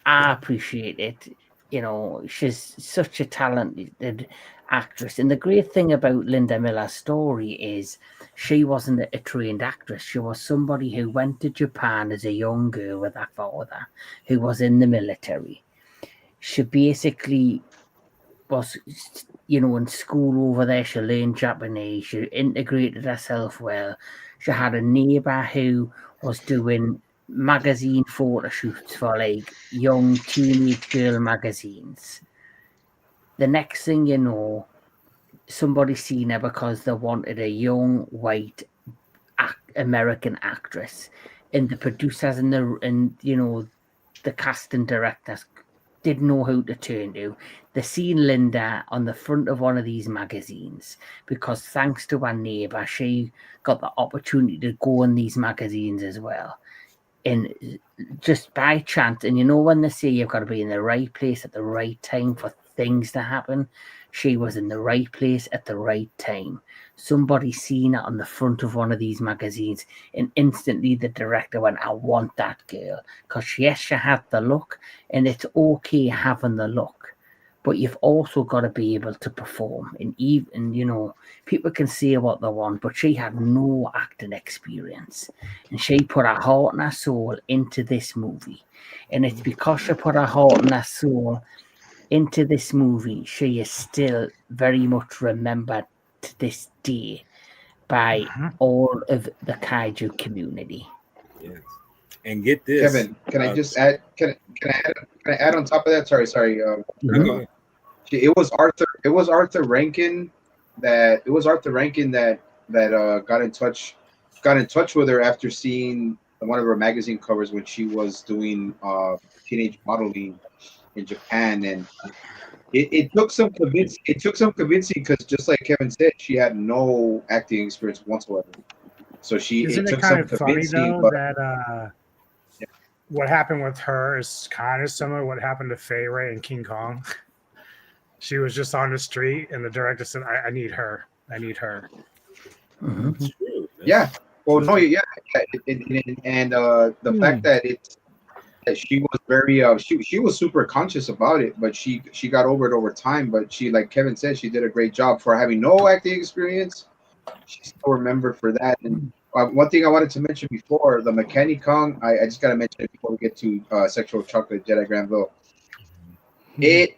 I appreciate it. You know, she's such a talented actress. And the great thing about Linda Miller's story is she wasn't a trained actress. She was somebody who went to Japan as a young girl with her father, who was in the military. She basically was, you know, in school over there. She learned Japanese. She integrated herself well. She had a neighbor who was doing magazine photo shoots for like young teenage girl magazines. The next thing you know, somebody seen her because they wanted a young white American actress, and the producers and you know the casting directors didn't know who to turn to. They seen Linda on the front of one of these magazines because thanks to her neighbour, she got the opportunity to go in these magazines as well. And just by chance, and you know when they say you've got to be in the right place at the right time for things to happen, she was in the right place at the right time. Somebody seen it on the front of one of these magazines, and instantly the director went, I want that girl. Because yes, she had the look, and it's okay having the look, but you've also got to be able to perform. And even, you know, people can say what they want, but she had no acting experience. And she put her heart and her soul into this movie. And it's because she put her heart and her soul into this movie, she is still very much remembered to this day by all of the kaiju community. Yes. And get this, Kevin, can I just add? Can I add on top of that? Sorry. Go ahead. It was Arthur. It was Arthur Rankin that. It was Arthur Rankin that got in touch with her after seeing one of her magazine covers when she was doing teenage modeling in Japan, and it took some convincing. It took some convincing because just like Kevin said, she had no acting experience whatsoever. So Isn't it it took kind some of funny convincing, though but that what happened with her is kind of similar to what happened to Fay Ray and King Kong? She was just on the street, and the director said, "I need her. I need her." It's true. yeah. Well, no, yeah, and the fact that that she was very she was super conscious about it, but she got over it over time. But she, like Kevin said, she did a great job for having no acting experience. She's still remembered for that. And one thing I wanted to mention before the Mechani-Kong, I just gotta mention it before we get to Sexual Chocolate Jedi Granville. It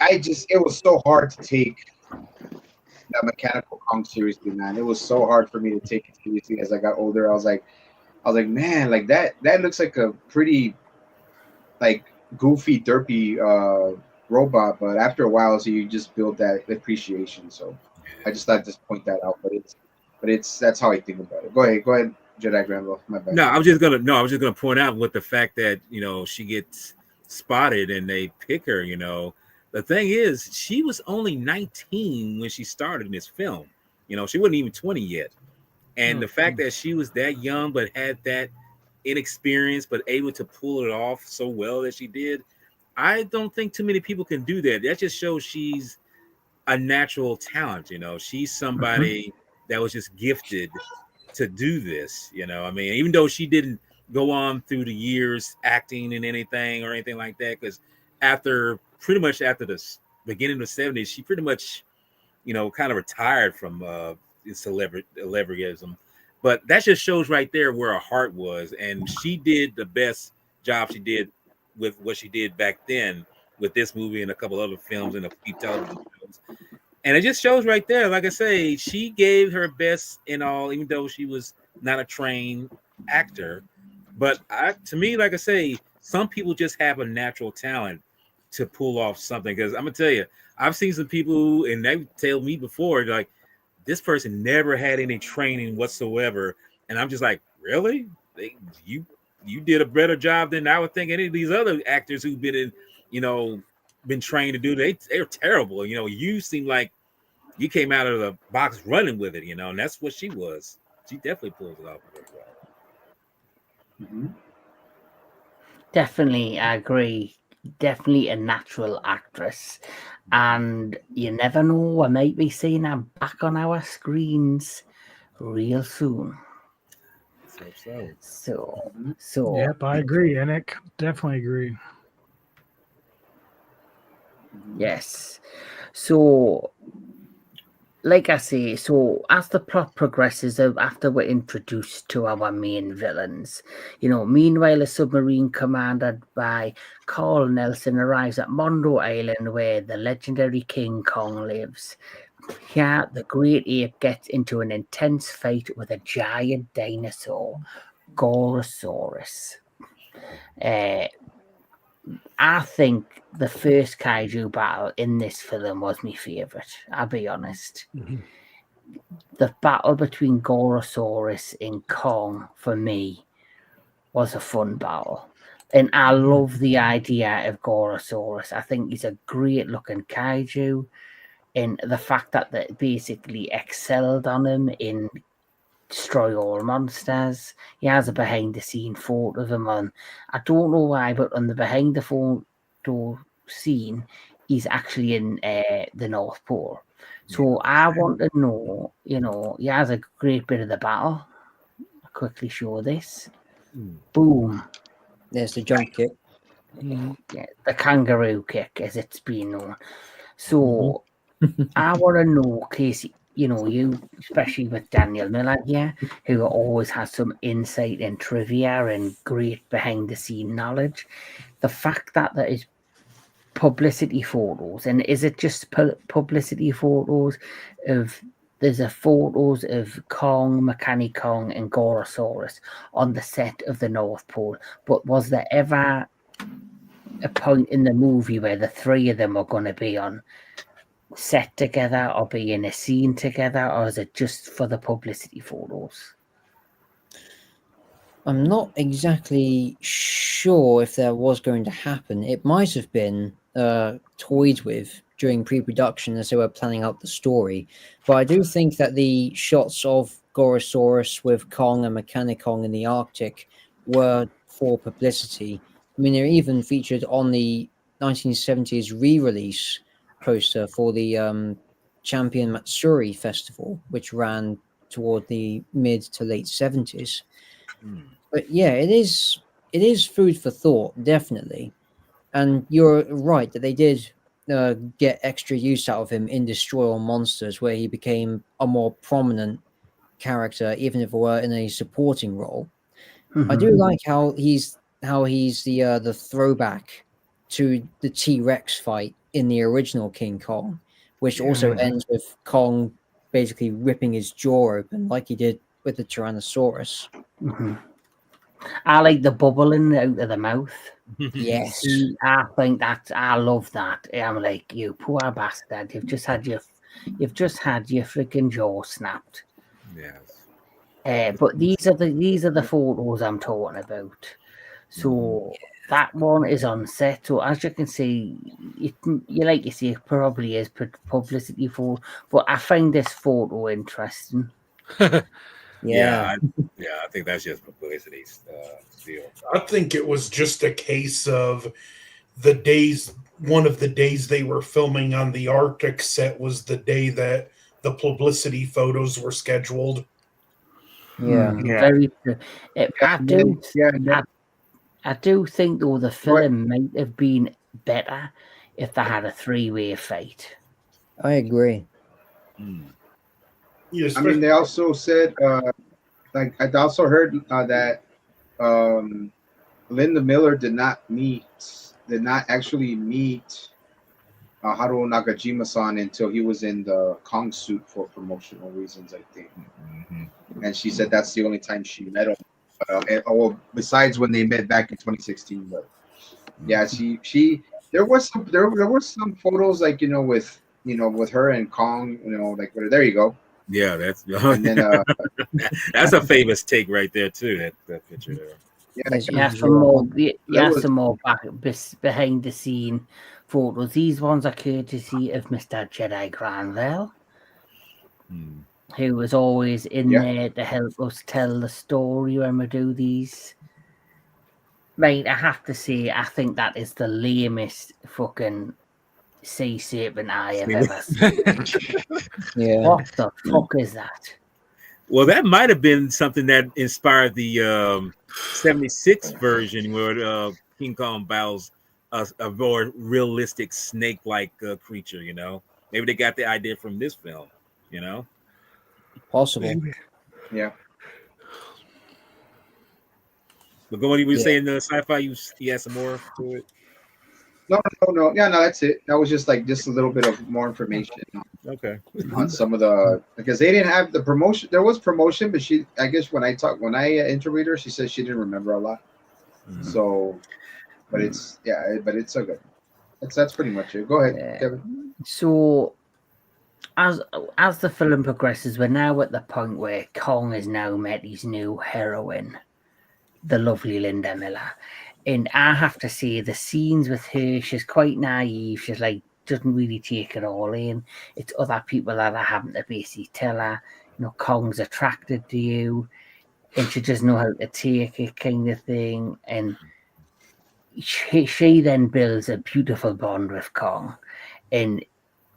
was so hard to take that Mechanical Kong seriously, man. It was so hard for me to take it seriously as I got older. I was like, man, like that looks like a pretty like goofy, derpy robot. But after a while, so you just build that appreciation. So I just thought to just point that out. But it's that's how I think about it. Go ahead, Jedi Granville. My bad. No, I was just gonna point out with the fact that, you know, she gets spotted and they pick her. You know, the thing is, she was only 19 when she started in this film. You know, she wasn't even 20 yet. And the fact that she was that young but had that inexperience but able to pull it off so well that she did, I don't think too many people can do that. That just shows she's a natural talent. You know, she's somebody that was just gifted to do this. You know, I mean, even though she didn't go on through the years acting in anything or anything like that, because pretty much after the beginning of the 70s, she pretty much, you know, kind of retired from celebrityism. But that just shows right there where her heart was, and she did the best job she did with what she did back then with this movie and a couple other films and a few television shows. And it just shows right there, like I say, she gave her best in all, even though she was not a trained actor. But to me, like I say, some people just have a natural talent to pull off something. Because I'm gonna tell you, I've seen some people, and they tell me before, like, this person never had any training whatsoever, and I'm just like, really? You you did a better job than I would think any of these other actors who've been in, been trained to do. They're terrible. You seem like you came out of the box running with it, and that's what she was. She definitely pulls it off very well. Mm-hmm. Definitely, I agree. Definitely a natural actress. And you never know, I might be seeing her back on our screens real soon. So, Yep, I agree, Enick. Definitely agree. yes. So, like I say, so as the plot progresses, after we're introduced to our main villains, meanwhile, a submarine commanded by Carl Nelson arrives at Mondo Island, where the legendary King Kong lives. Here, the great ape gets into an intense fight with a giant dinosaur, Gorosaurus. I think the first kaiju battle in this film was my favourite, I'll be honest. Mm-hmm. The battle between Gorosaurus and Kong, for me, was a fun battle. And I love the idea of Gorosaurus. I think he's a great looking kaiju. And the fact that they basically excelled on him in Destroy All Monsters. He has a behind the scene photo of him on. I don't know why, but on the behind the photo scene, he's actually in the North Pole. So I want to know, he has a great bit of the battle. I'll quickly show this. Boom. There's the jump kick. Yeah, the kangaroo kick, as it's been known. So I want to know, Casey, you, especially with Daniel Miller here, who always has some insight and trivia and great behind the scene knowledge. The fact that there is publicity photos, and is it just publicity photos of there's photos of Kong, Mechani-Kong, and Gorosaurus on the set of the North Pole, but was there ever a point in the movie where the three of them are going to be on set together or be in a scene together, or is it just for the publicity photos? I'm not exactly sure if there was going to happen. It might have been toyed with during pre-production as they were planning out the story, but I do think that the shots of Gorosaurus with Kong and Mechani-Kong in the Arctic were for publicity. I mean, they're even featured on the 1970s re-release poster for the Champion Matsuri Festival, which ran toward the mid to late 70s. But yeah, it is food for thought, definitely. And you're right that they did get extra use out of him in Destroy All Monsters, where he became a more prominent character, even if it were in a supporting role. I do like how he's the throwback to the T-Rex fight in the original King Kong, which also ends with Kong basically ripping his jaw open like he did with the Tyrannosaurus. I like the bubbling out of the mouth. Yes. I love that. I'm like, you poor bastard, you've just had your freaking jaw snapped. Yes. But these are the photos I'm talking about. So that one is on set. So as you can see, like you say, it probably is publicity for. But I find this photo interesting. I think that's just publicity still. I think it was just a case of one of the days they were filming on the Arctic set was the day that the publicity photos were scheduled. Very true. I do think though the film might have been better if they had a three-way fight. I agree. Yes, I mean, they also said, like I also heard that Linda Miller did not actually meet Haruo Nakajima-san until he was in the Kong suit for promotional reasons, I think. And she said that's the only time she met him. Besides when they met back in 2016, but yeah, there were some photos like with her and Kong, like there you go. Yeah, that's and then that's a famous take right there too. That picture there. There's You have Ishiro some more. Honda. You have some more behind the scene photos. These ones are courtesy of Mr. Jedi Granville, who was always in there to help us tell the story when we do these. Mate, I have to say, I think that is the lamest fucking sea serpent I have ever seen. Yeah. What the fuck is that? Well, that might have been something that inspired the 76 version where King Kong battles a more realistic snake-like creature, you know? Maybe they got the idea from this film, you know? Possible. Yeah. But going, you were saying the sci-fi, you had some more to it? No. Yeah, no, that's it. That was just like just a little bit of more information Okay. on some of the, because they didn't have the promotion. There was promotion, but I guess when I interviewed her, she said she didn't remember a lot. So, but it's so good. That's pretty much it. Go ahead, Kevin. So, as the film progresses, we're now at the point where Kong has now met his new heroine, the lovely Linda Miller. And I have to say, the scenes with her, she's quite naive. She's like, doesn't really take it all in. It's other people that are having to basically tell her, you know, Kong's attracted to you, and she doesn't know how to take it, kind of thing. And she then builds a beautiful bond with Kong. And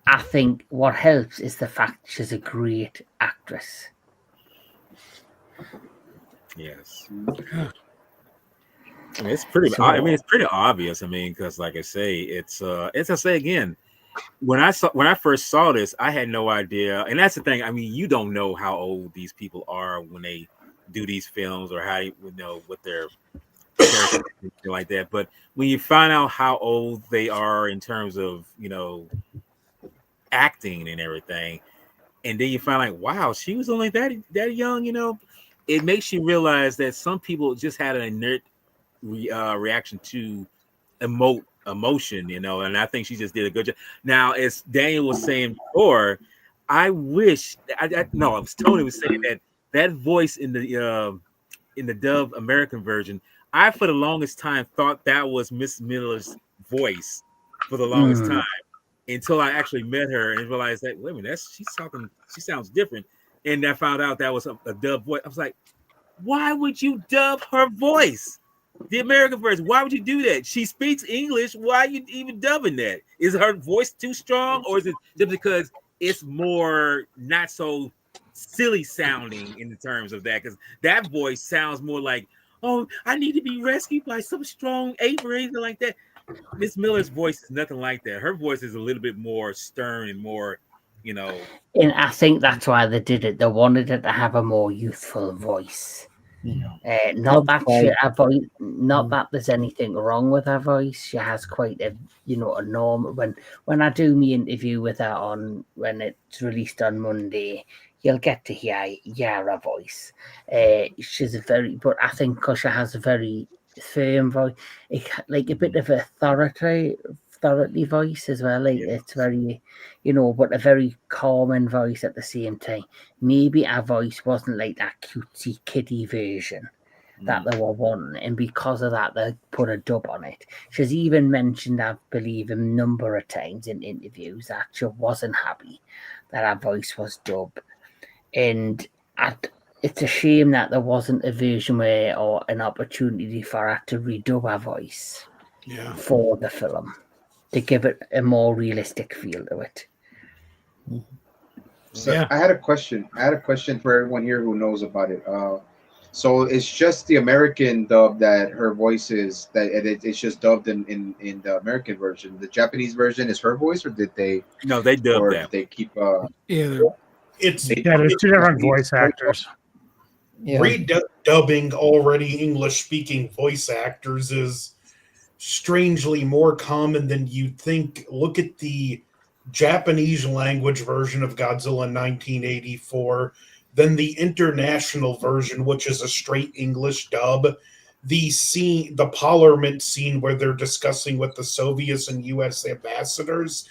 I think what helps is the fact she's a great actress. Yes. I mean, it's pretty. It's pretty obvious. I mean, because like I say, it's as I say again, when I first saw this, I had no idea, and that's the thing. I mean, you don't know how old these people are when they do these films, or how you know what their characters like that. But when you find out how old they are in terms of acting and everything, and then you find like, wow, she was only that young. It makes you realize that some people just had an inert reaction to emotion, and I think she just did a good job. Now, as Daniel was saying before, I wish Tony was saying that voice in the dub American version, I for the longest time thought that was Miss Miller's voice for the longest time, until I actually met her and realized that, wait a minute, she sounds different, and I found out that was a dub voice. I was like, why would you dub her voice? The American version. Why would you do that? She speaks English. Why are you even dubbing that? Is her voice too strong, or is it just because it's more not so silly sounding in the terms of that? Because that voice sounds more like, oh, I need to be rescued by some strong ape or anything like that. Miss Miller's voice is nothing like that. Her voice is a little bit more stern and more, And I think that's why they did it. They wanted it to have a more youthful voice. Not that there's anything wrong with her voice. She has quite a normal. When I do my interview with her when it's released on Monday, you'll get to hear her voice. She's but I think because she has a very firm voice, like a bit of authority voice as well. Like it's very, but a very calming voice at the same time. Maybe our voice wasn't like that cutesy kiddie version that they were wanting, and because of that, they put a dub on it. She's even mentioned, I believe, a number of times in interviews that she wasn't happy that our voice was dubbed, and it's a shame that there wasn't a version or an opportunity for her to redub her voice for the film, to give it a more realistic feel to it. So I had a question for everyone here who knows about it. So it's just the American dub that her voice is, it's just dubbed in the American version. The Japanese version is her voice, or did they? No, they dubbed or that. Did they keep? It's there's two different voice actors. Redubbing already English-speaking voice actors is strangely more common than you'd think. Look at the Japanese language version of Godzilla 1984, then the international version, which is a straight English dub. The Parliament scene where they're discussing with the Soviets and U.S. ambassadors,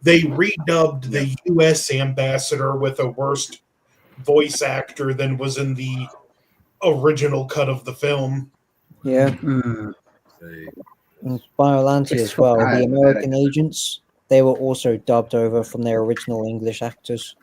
they redubbed the U.S. ambassador with a worse voice actor than was in the original cut of the film. Yeah. Mm. Say, And Biollante It's as well. I The had no American idea. agents, they were also dubbed over from their original English actors.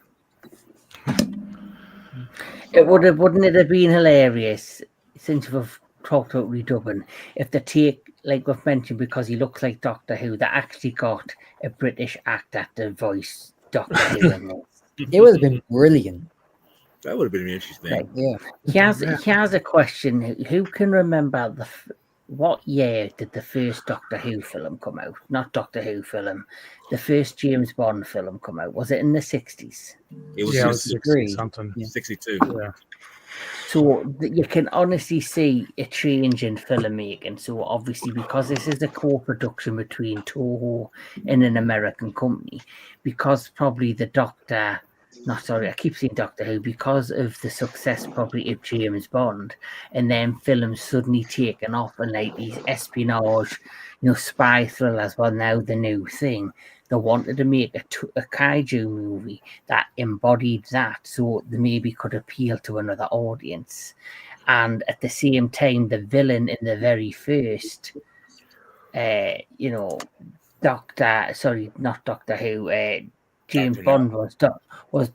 Wouldn't it have been hilarious, since we've talked about redubbing, if the take, like we've mentioned, because he looks like Doctor Who, they actually got a British actor to voice Doctor Who in this. It would have been brilliant. that would have been interesting. Like, Yeah. here's a question: Who can remember what year did the first Doctor Who film come out? Not Doctor Who film, the first James Bond film come out. Was it in the 60s? It was Yeah, it was 60, 60 something. Yeah. 62. Yeah. So you can honestly see a change in filmmaking. So obviously, because this is a co-production between Toho and an American company, because probably the Doctor, no, sorry, I keep saying Doctor Who, because of the success probably of James Bond, and then films suddenly taken off, and like these espionage, spy thrillers were now the new thing. They wanted to make a kaiju movie that embodied that, so they maybe could appeal to another audience. And at the same time, the villain in the very first, not Doctor Who, James Dr. Bond was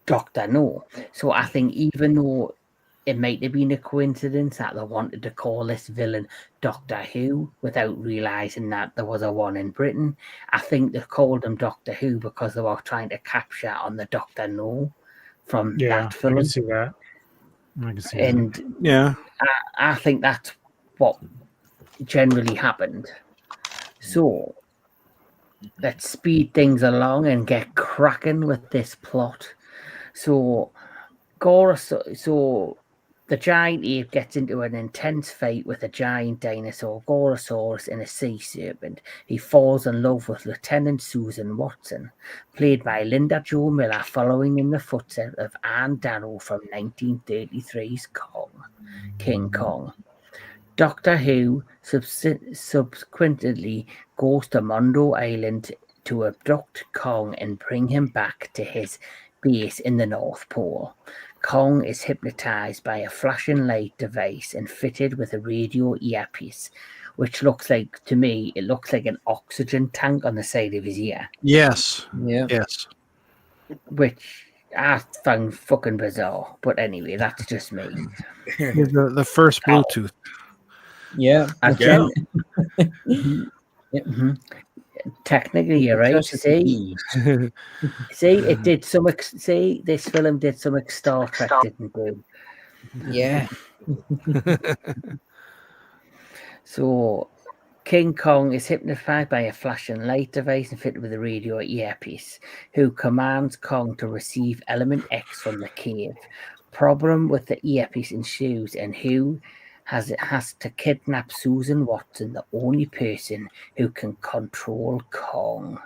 Doctor No. So I think even though it might have been a coincidence that they wanted to call this villain Doctor Who without realizing that there was a one in Britain, I think they called him Doctor Who because they were trying to capture on the Doctor No from Yeah, that I film. can see that. I can see that. And Yeah. I think that's what generally happened. So let's speed things along and get cracking with this plot. So the giant ape gets into an intense fight with a giant dinosaur, Gorosaurus, and a sea serpent. He falls in love with Lieutenant Susan Watson, played by Linda Jo Miller, following in the footsteps of Anne Darrow from 1933's King Kong. Doctor Who subsequently goes to Mondo Island to abduct Kong and bring him back to his base in the North Pole. Kong is hypnotized by a flashing light device and fitted with a radio earpiece, which looks like an oxygen tank on the side of his ear, Yes. Yeah. Yes. which I found fucking bizarre. But anyway, that's just me. The first Bluetooth. Yeah. Again, Yep. technically, you're right. Electricity. See, this film did something Star Trek didn't do. Yeah. So, King Kong is hypnotized by a flashing light device and fitted with a radio earpiece, who commands Kong to receive Element X from the cave. Problem with the earpiece ensues, and Who has to kidnap Susan Watson, the only person who can control Kong.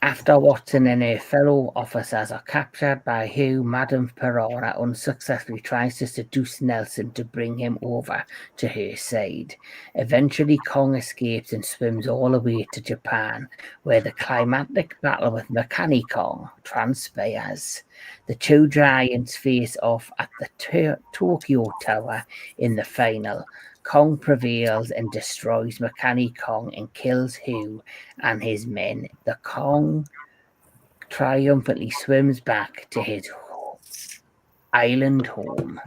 After Watson and her fellow officers are captured by Who, Madame Piranha unsuccessfully tries to seduce Nelson to bring him over to her side. Eventually, Kong escapes and swims all the way to Japan, where the climactic battle with Mechani-Kong transpires. The two giants face off at the Tokyo Tower in the final. Kong prevails and destroys Mechani-Kong and kills Who and his men. The Kong triumphantly swims back to his island home.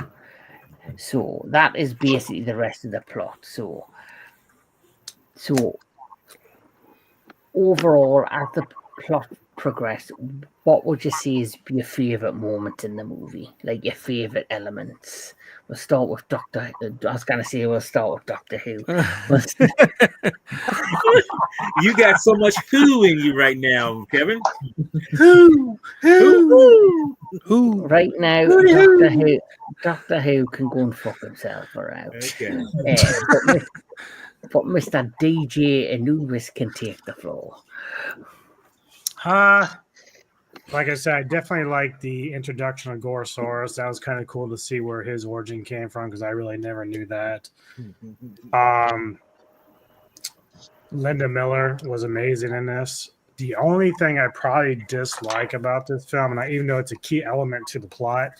So that is basically the rest of the plot. So overall, as the plot progressed, what would you say is your favorite moment in the movie? Like your favorite elements? We'll start with Doctor. I was gonna say we'll start with Doctor Who. You got so much Who in you right now, Kevin. Who? Right now, Doctor Who can go and fuck himself around. Okay. But Mr. DJ Anubis can take the floor. Like I said, I definitely like the introduction of Gorosaurus. That was kind of cool to see where his origin came from because I really never knew that. Linda Miller was amazing in this. The only thing I probably dislike about this film, and even though it's a key element to the plot,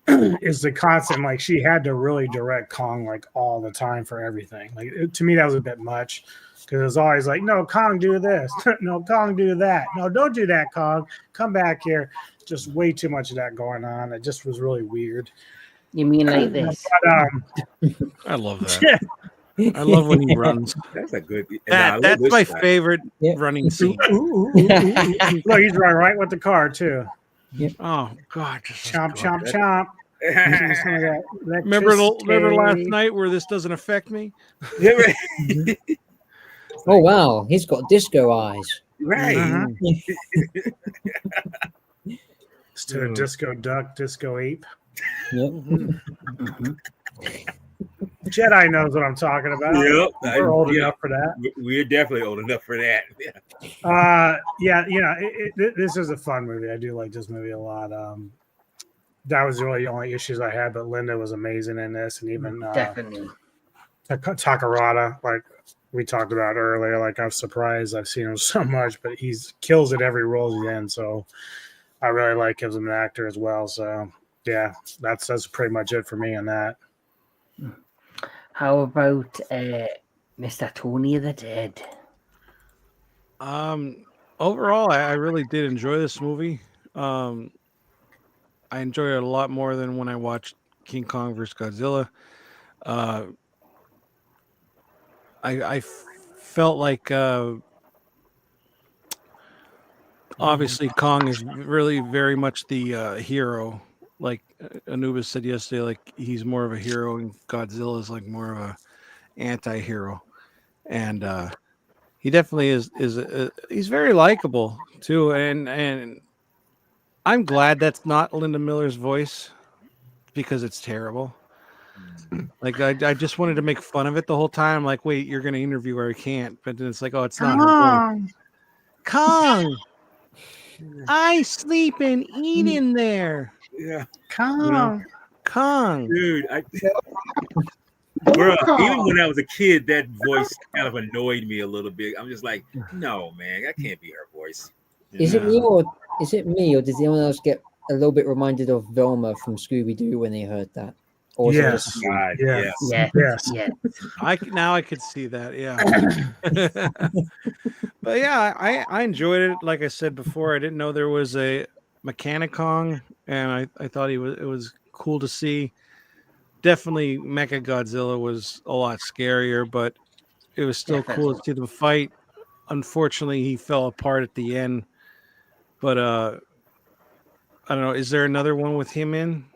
is the constant, like she had to really direct Kong like all the time for everything. Like to me that was a bit much, because it was always like, no, Kong, do this. No, Kong, do that. No, don't do that, Kong. Come back here. Just way too much of that going on. It just was really weird. You mean like this? But, I love that. I love when he runs. That's a good. That's my favorite Yeah. running scene. Look, he's running right with the car too. Oh God! Chomp, chomp, chomp. Remember last night where this doesn't affect me? Oh wow, he's got disco eyes. Right. Instead of disco duck, disco ape. Yep. Jedi knows what I'm talking about. Yep. We're old enough for that. We're definitely old enough for that. This is a fun movie. I do like this movie a lot. That was really the only issues I had, but Linda was amazing in this, and even Definitely. Takarada, like we talked about earlier. Like I'm surprised I've seen him so much, but he's kills at every role he's in. So I really like him as an actor as well. So yeah, that's pretty much it for me on that. How about Mr. Tony the Dead? Overall, I really did enjoy this movie. I enjoyed it a lot more than when I watched King Kong vs. Godzilla. I felt like obviously Kong is really very much the hero. Like Anubis said yesterday, like he's more of a hero, and Godzilla is like more of a anti-hero. And he definitely is. He's very likable too, and I'm glad that's not Linda Miller's voice because it's terrible. Like I just wanted to make fun of it the whole time. Like, wait, you're going to interview her? I can't. But then it's like, oh, it's not her voice. Kong, I sleep and eat in there. Yeah. Kong. Kong. Dude, bro, even when I was a kid, that voice kind of annoyed me a little bit. I'm just like, no, man, that can't be her voice. Is it me, or does anyone else get a little bit reminded of Velma from Scooby Doo when they heard that? Or is it Yes. just- God, Yes. yes. Yeah. Now I could see that, yeah. But yeah, I enjoyed it. Like I said before, I didn't know there was a Mechani-Kong, and I thought it was cool to see. Definitely Mecha Godzilla was a lot scarier, but it was still cool to see them fight. Unfortunately, he fell apart at the end. But I don't know. Is there another one with him in?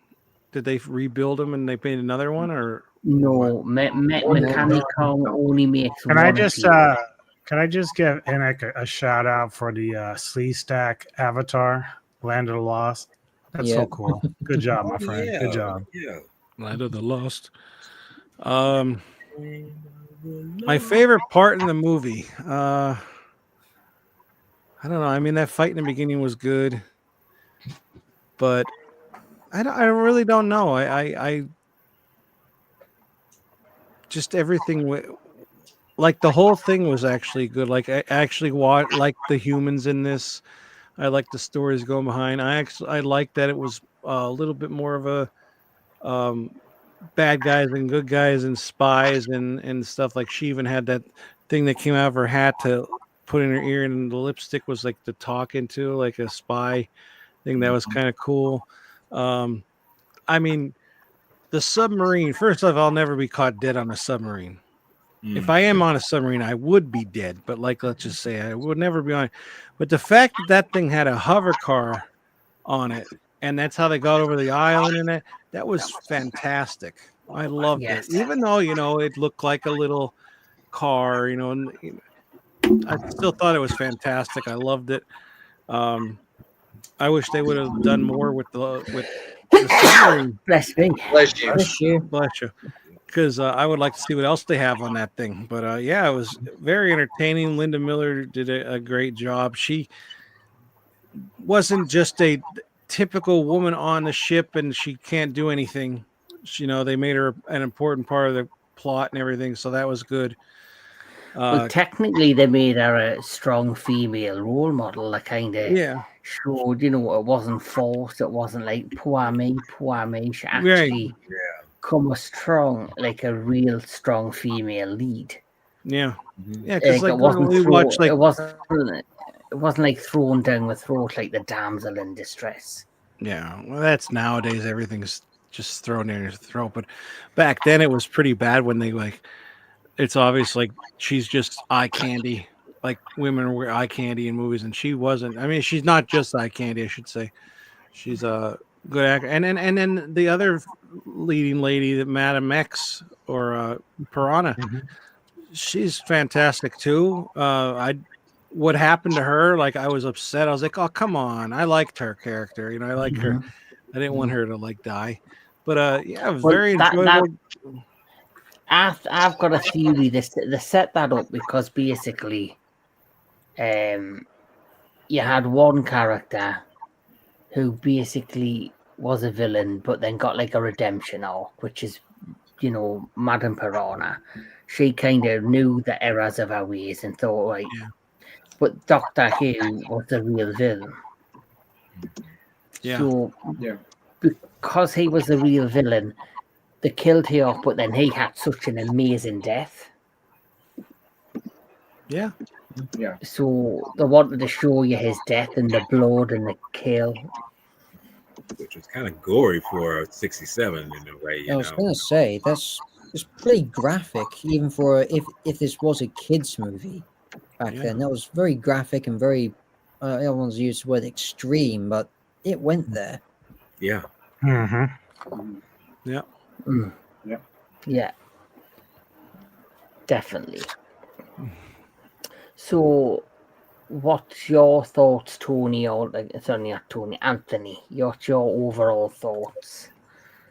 Did they rebuild him and they made another one, or No, Mechani-Kong only makes Can one. I just give Enoch a shout out for the Slee Stack Avatar, Land of the Lost? That's so cool. Good job, my friend. Yeah, Good job. yeah. Land of the Lost? My favorite part in the movie. I don't know. I mean, that fight in the beginning was good, but I really don't know. I just everything like the whole thing was actually good. Like I actually like the humans in this. I like the stories going behind. I like that it was a little bit more of a bad guys and good guys and spies and stuff. Like she even had that thing that came out of her hat to put in her ear, and the lipstick was like to talk into, like a spy thing. That was kind of cool. I mean, the submarine, first off, I'll never be caught dead on a submarine. If I am on a submarine, I would be dead. But like, let's just say I would never be on it. But the fact that thing had a hover car on it, and that's how they got over the island, and that was fantastic. I loved it. Even though, it looked like a little car, and I still thought it was fantastic. I loved it. I wish they would have done more with the submarine. Bless me. Bless you. Bless you. Because I would like to see what else they have on that thing. But yeah, it was very entertaining. Linda Miller did a great job. She wasn't just a typical woman on the ship and she can't do anything. They made her an important part of the plot and everything. So that was good. Well, technically, they made her a strong female role model that kind of yeah, showed, it wasn't forced. It wasn't like, poor me, poor me. She right. actually come a strong, like a real strong female lead. Yeah, Mhm. yeah. Because Like, like we watched like it wasn't like thrown down the throat like the damsel in distress. yeah. Well, that's nowadays everything's just thrown in your throat. But back then it was pretty bad when they like. It's obvious like she's just eye candy. Like women were eye candy in movies, and she wasn't. I mean, she's not just eye candy. I should say. She's a good actor, and then the other leading lady, that Madam X or Piranha, she's fantastic too. What happened to her? Like I was upset. I was like, oh come on, I liked her character. I like her. I didn't want her to like die, but yeah, it was Well, very that enjoyable. I've got a theory. They set that up because basically, you had one character who basically was a villain, but then got like a redemption arc, which is, Madame Piranha. She kind of knew the errors of her ways and thought, right, Yeah. but Doctor Who was the real villain. Yeah. So, Yeah. because he was the real villain, they killed him off, but then he had such an amazing death. Yeah. Yeah. So they wanted to show you his death and the blood and the kill. Which was kind of gory for 67 in a way, I was gonna say it's pretty graphic, even for if this was a kids movie back then. That was very graphic and very. I don't want to use the word extreme, but it went there. Yeah. Mm-hmm. Yeah. Mm. Yeah. Yeah. Definitely. So, what's your thoughts, Tony, or sorry, not Tony, Anthony? What's your overall thoughts?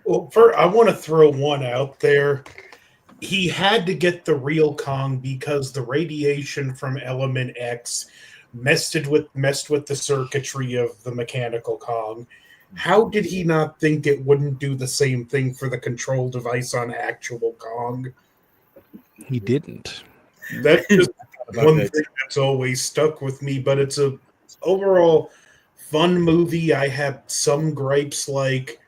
Well, first, I want to throw one out there. He had to get the real Kong because the radiation from Element X messed with the circuitry of the mechanical Kong. How did he not think it wouldn't do the same thing for the control device on actual Kong? He didn't. That's just one that. thing that's always stuck with me, but it's a overall fun movie. I have some gripes, like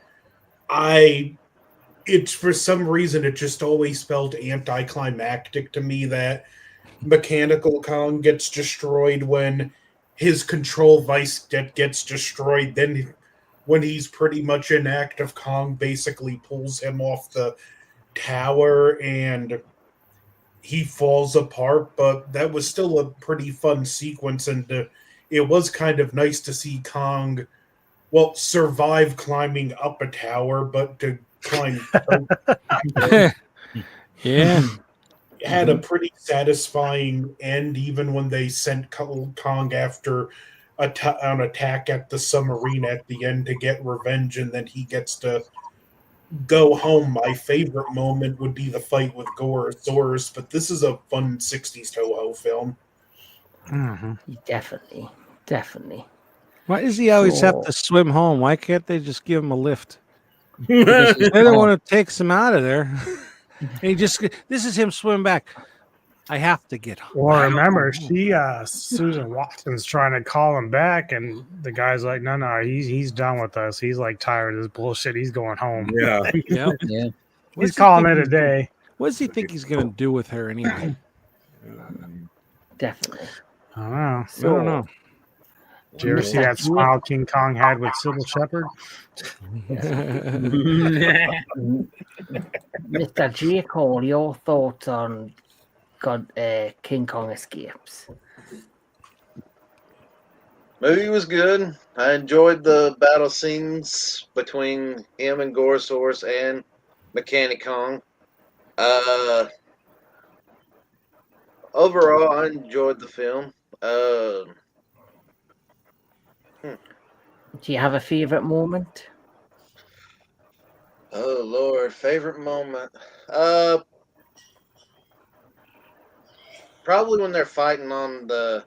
it's for some reason it just always felt anticlimactic to me that Mechanical Kong gets destroyed when his control device gets destroyed. Then when he's pretty much inactive, Kong basically pulls him off the tower and he falls apart, but that was still a pretty fun sequence, and it was kind of nice to see Kong, survive climbing up a tower, but to climb Yeah. had a pretty satisfying end, even when they sent Kong after an attack at the submarine at the end to get revenge, and then he gets to go home. My favorite moment would be the fight with Gorosaurus, but this is a fun 60s Toho film. Mm-hmm. Definitely. Why does he always have So- to swim home? Why can't they just give him a lift? They're the one who takes him out of there. And this is him swimming back. I have to get home. Well, remember, Susan Watson's trying to call him back, and the guy's like, "No, he's done with us. He's like tired of this bullshit. He's going home. Yeah. Yeah. Yeah. He's calling it a day." What does he think he's gonna do with her anyway? Definitely. I don't know. I don't know. Did you ever see that smile King Kong had with Sybil Shepherd? Mr. J. Cole, your thoughts on King Kong Escapes? Movie was good. I enjoyed the battle scenes between him and Gorosaurus and Mechani-Kong. Overall, I enjoyed the film. Do you have a favorite moment? Oh Lord, favorite moment. Probably when they're fighting on the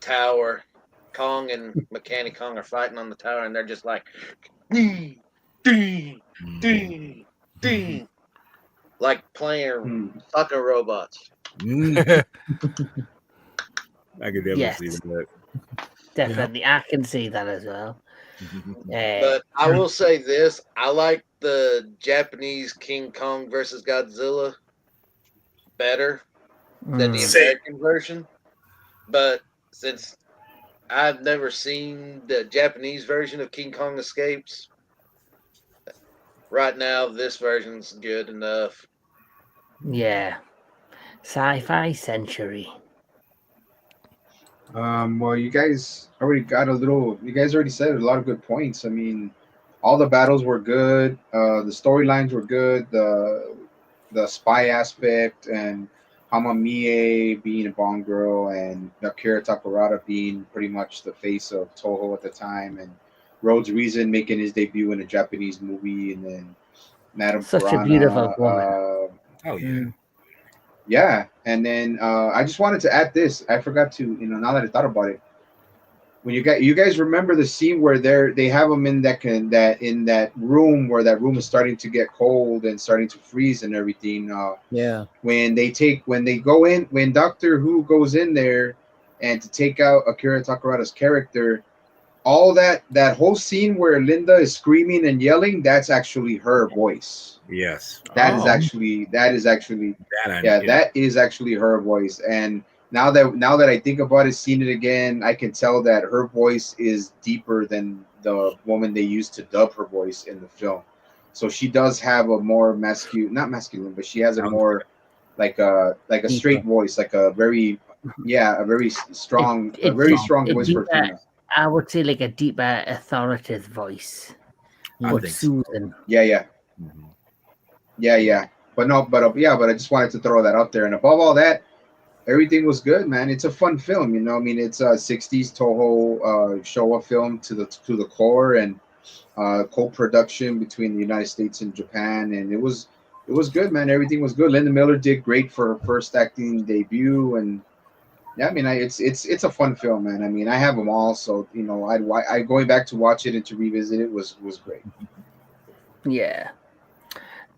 tower. Kong and Mechani-Kong are fighting on the tower, and they're just like, ding, ding, ding, ding, like playing fucking robots. Mm, I could definitely Yes. see that. Definitely, I can see that as well. But I will say this: I like the Japanese King Kong versus Godzilla better than the Same. American version. But since I've never seen the Japanese version of King Kong Escapes, right now this version's good enough. Yeah, sci-fi century. Well, you guys already got a little. You guys already said a lot of good points. I mean, all the battles were good. The storylines were good. The spy aspect and Hama Mie being a Bond girl and Akira Takarada being pretty much the face of Toho at the time, and Rhodes Reason making his debut in a Japanese movie, and then Madame Such a Piranha. beautiful woman. Oh yeah. Yeah, and then I just wanted to add this. I forgot to, now that I thought about it, when you guys remember the scene where they have them in that room where that room is starting to get cold and starting to freeze and everything. Yeah. When they go in, when Doctor Who goes in there and to take out Akira Takarada's character, all that whole scene where Linda is screaming and yelling, that's actually her voice. Yes. That is Oh. actually That that is actually her voice. And now that I think about it, seeing it again, I can tell that her voice is deeper than the woman they used to dub her voice in the film. So she does have a more not masculine, but she has a more like a straight voice, like a very strong voice for a female. I would say like a deeper, authoritative voice, I but think so. soothing. Yeah. Mhm. Yeah. But I just wanted to throw that out there. And above all that, everything was good, man. It's a fun film, I mean, it's a 60s Toho Showa film to the core, and co-production between the United States and Japan, and it was good, man. Everything was good. Linda Miller did great for her first acting debut, and yeah, I mean, it's a fun film, man. I mean, I have them all, so I going back to watch it and to revisit it was great. Yeah.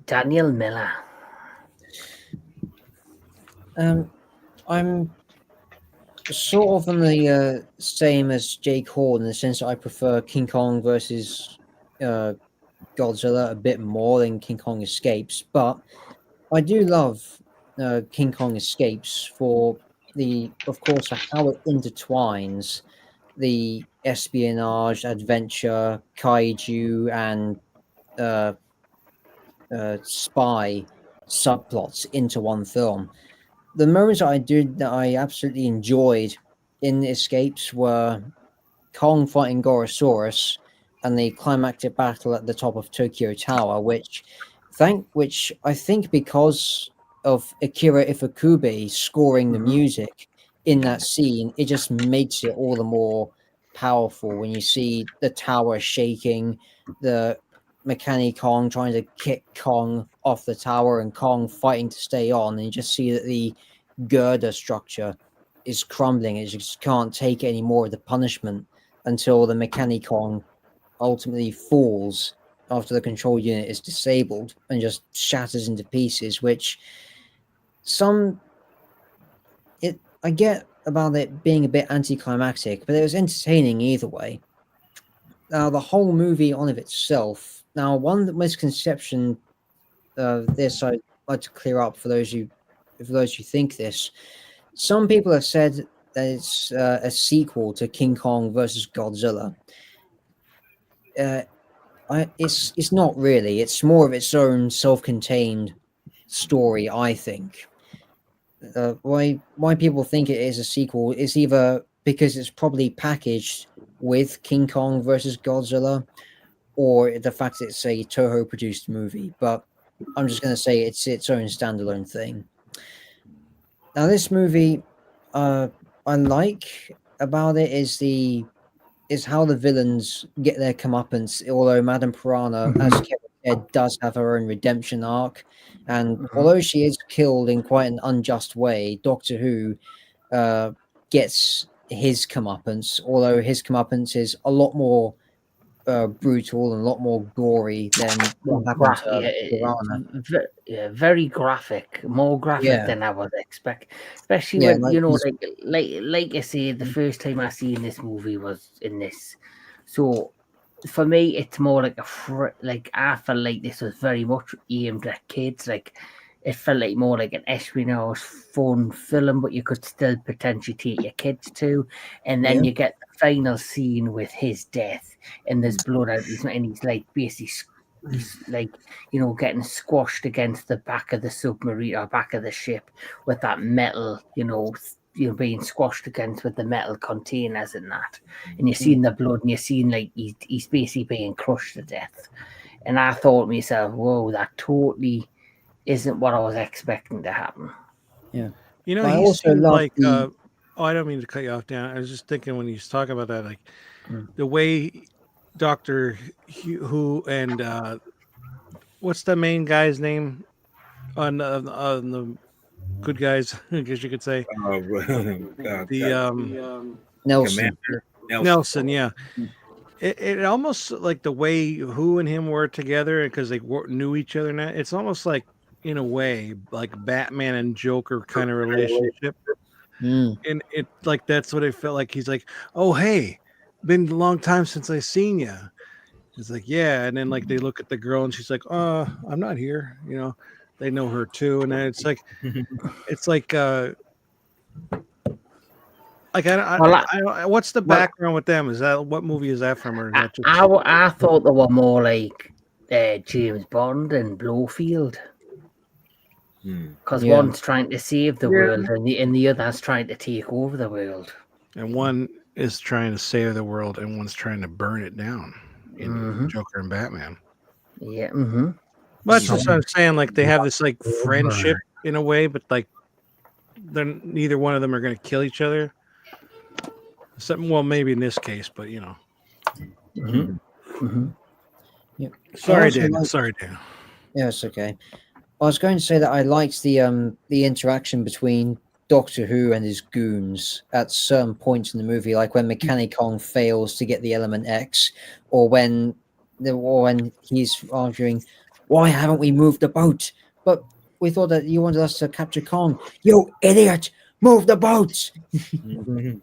Daniel Miller. I'm sort of on the same as Jake Horn in the sense that I prefer King Kong versus Godzilla a bit more than King Kong Escapes, but I do love King Kong Escapes for of course, how it intertwines the espionage, adventure, kaiju, and spy subplots into one film. The moments that I absolutely enjoyed in Escapes were Kong fighting Gorosaurus and the climactic battle at the top of Tokyo Tower, which I think because of Akira Ifukube scoring the music in that scene, it just makes it all the more powerful when you see the tower shaking, the Mechani-Kong trying to kick Kong off the tower and Kong fighting to stay on, and you just see that the girder structure is crumbling. It just can't take any more of the punishment until the Mechani-Kong ultimately falls after the control unit is disabled and just shatters into pieces, which I get about it being a bit anticlimactic, but it was entertaining either way. Now, the whole movie on of itself. Now, one misconception of this I'd like to clear up for those who think this. Some people have said that it's a sequel to King Kong versus Godzilla. It's not really. It's more of its own self-contained story, I think. Why people think it is a sequel is either because it's probably packaged with King Kong versus Godzilla, or the fact that it's a Toho produced movie. But I'm just going to say it's its own standalone thing. Now, this movie, I like about it is how the villains get their comeuppance. Although Madame Piranha, as Kevin said, does have her own redemption arc, and although she is killed in quite an unjust way, Doctor Who gets his comeuppance. Although his comeuppance is a lot more brutal and a lot more gory than what happened to Piranha. Very graphic, more graphic Yeah. than I would expect. Especially Yeah, when like he's- like I said, the first time I seen this movie was in this. So for me, it's more like like I felt like this was very much aimed at kids. Like it felt like more like an espionage fun film, but you could still potentially take your kids to. And then Yeah. you get the final scene with his death, and there's blood out. And he's like basically, he's like getting squashed against the back of the submarine or back of the ship with that metal, being squashed against with the metal containers and that. And you're seeing the blood, and you're seeing like he's basically being crushed to death. And I thought to myself, whoa, that totally isn't what I was expecting to happen. Yeah. You know, But I he also seemed love like the- oh, I don't mean to cut you off, Dan. I was just thinking when he's talking about that, like Mm. the way Doctor Who and what's the main guy's name on the good guys? I guess you could say the Nelson. Commander Nelson. Yeah, it almost like the way Who and him were together because they knew each other. Now it's almost like in a way like Batman and Joker kind of relationship. Mm. And it like that's what it felt like. He's like, "Oh, hey, been a long time since I seen you." It's like, "Yeah," and then like they look at the girl and she's like, I'm not here." They know her too, and then it's like, what's the background with them? Is that what movie is that from, or is that just? I thought they were more like James Bond and Blofeld. Because one's trying to save the world and the other's trying to take over the world. And one is trying to save the world and one's trying to burn it down in Joker and Batman. Yeah. Well, that's just what I'm saying. Like they have this like friendship in a way, but like neither one of them are going to kill each other. Well, maybe in this case, but Yeah. Sorry, Also Dan. like- Sorry, Dan. Yeah, it's okay. I was going to say that I liked the interaction between Doctor Who and his goons at certain points in the movie, like when Mechani-Kong fails to get the element X, or when he's arguing, "Why haven't we moved the boat? But we thought that you wanted us to capture Kong. You idiot! Move the boat!" Yeah.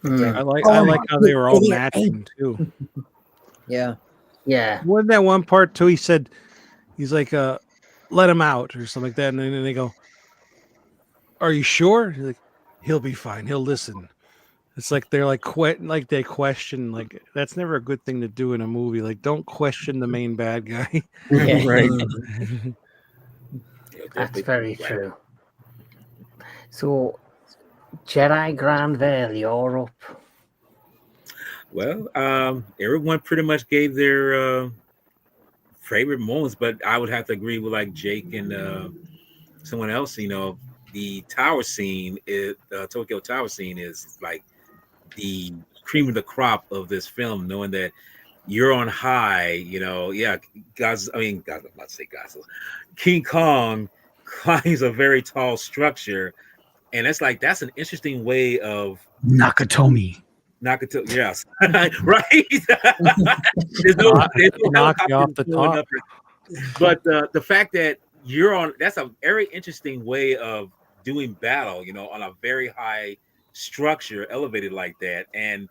I like how they were all matching too. Yeah. Yeah. Wasn't that one part too? He's like, let him out or something like that. And then they go, "Are you sure?" He's like, "He'll be fine. He'll listen." It's like they're like they question, like that's never a good thing to do in a movie. Like don't question the main bad guy. Yeah. Right. That's very true. So, Jedi Grand Velle, you're up. Well, everyone pretty much gave their favorite moments, but I would have to agree with like Jake and someone else. The tower scene, Tokyo Tower scene, is like the cream of the crop of this film. Knowing that you're on high, guys. I'm about to say Godzilla. King Kong climbs a very tall structure, and that's an interesting way of Nakatomi. Yes, right. there's no knock you off the top. But the fact that that's a very interesting way of doing battle, on a very high structure, elevated like that, and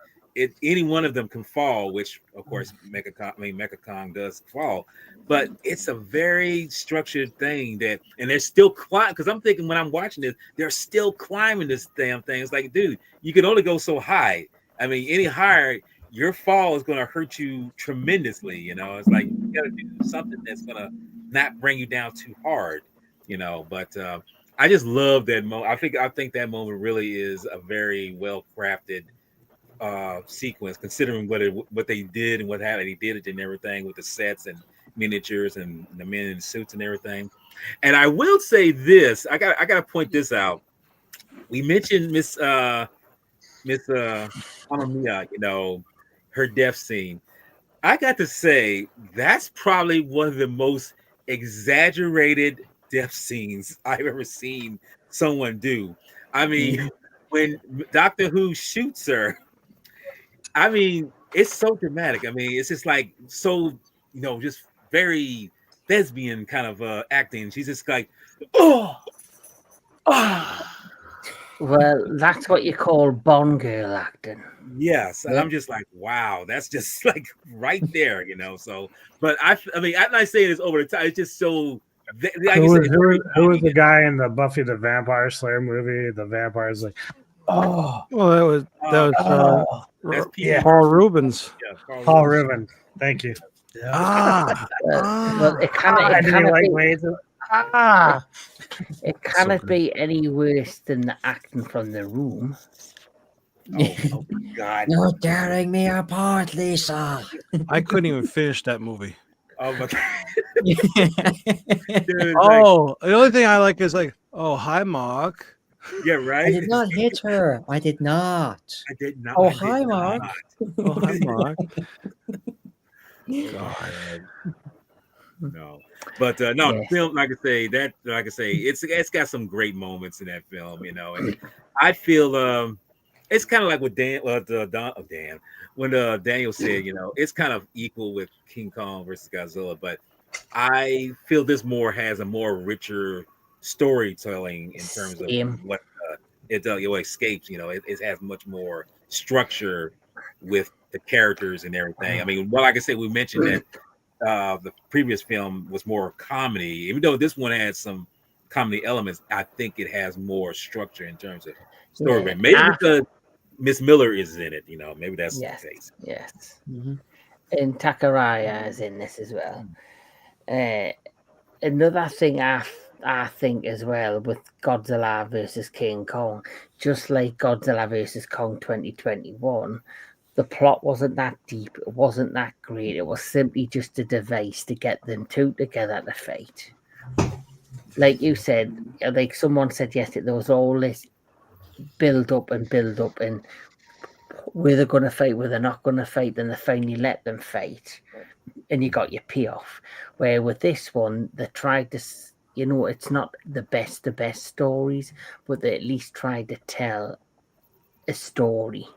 any one of them can fall, which of course Mechani-Kong does fall, but it's a very structured thing and they're still climbing, because I'm thinking when I'm watching this, they're still climbing this damn thing. It's like, dude, you can only go so high. I mean, any higher, your fall is going to hurt you tremendously. It's like you got to do something that's going to not bring you down too hard. But I just love that moment. I think that moment really is a very well crafted sequence, considering what they did and how they did it and everything with the sets and miniatures and the men in suits and everything. And I will say this: I got to point this out. We mentioned Miss Amamiya, her death scene. I got to say, that's probably one of the most exaggerated death scenes I've ever seen someone do. I mean, when Doctor Who shoots her, I mean, it's so dramatic. I mean, it's just like so, just very thespian kind of acting. She's just like, oh, ah. Well, that's what you call Bond girl acting. Yes, and Yeah. I'm just like, wow, that's just like right there, So, but I mean, I'm not saying it's over the top. It's just so, like Who you was, said, who was the guy in the Buffy the Vampire Slayer movie? The vampire's like, oh, Well, that was that's yeah. Paul Rubens. Yeah, Paul Rubin. Thank you. Well, it cannot I didn't like be, ways of, it cannot be any worse than the acting from The Room. Oh God! You're tearing me apart, Lisa. I couldn't even finish that movie. Oh my God! Yeah. Dude, Oh, the only thing I like is like, oh, hi, Mark. yeah, I right. did not hit her. I did not. I did not. Oh, I did hi, Mark. not. Oh, hi, Mark. God. No, but no, the Yes. film, like I say, it's got some great moments in that film, and I feel it's kind of like what Dan when Daniel said, it's kind of equal with King Kong versus Godzilla, but I feel this has a more richer storytelling in terms of Same. what it escapes. It has much more structure with the characters and everything. I mean, well, like I said, we mentioned that the previous film was more comedy, even though this one has some comedy elements. I think it has more structure in terms of story. Yeah. Maybe because Miss Miller is in it, maybe that's Yes. the case. Yes. Mhm. And Takarada is in this as well. Another thing I think as well with Godzilla versus King Kong, just like Godzilla versus Kong 2021, the plot wasn't that deep. It wasn't that great. It was simply just a device to get them two together to fight. Like you said, like someone said yesterday, there was all this build up, and where they're going to fight, where they're not going to fight, then they finally let them fight, and you got your payoff. Where with this one, they tried to, it's not the best stories, but they at least tried to tell a story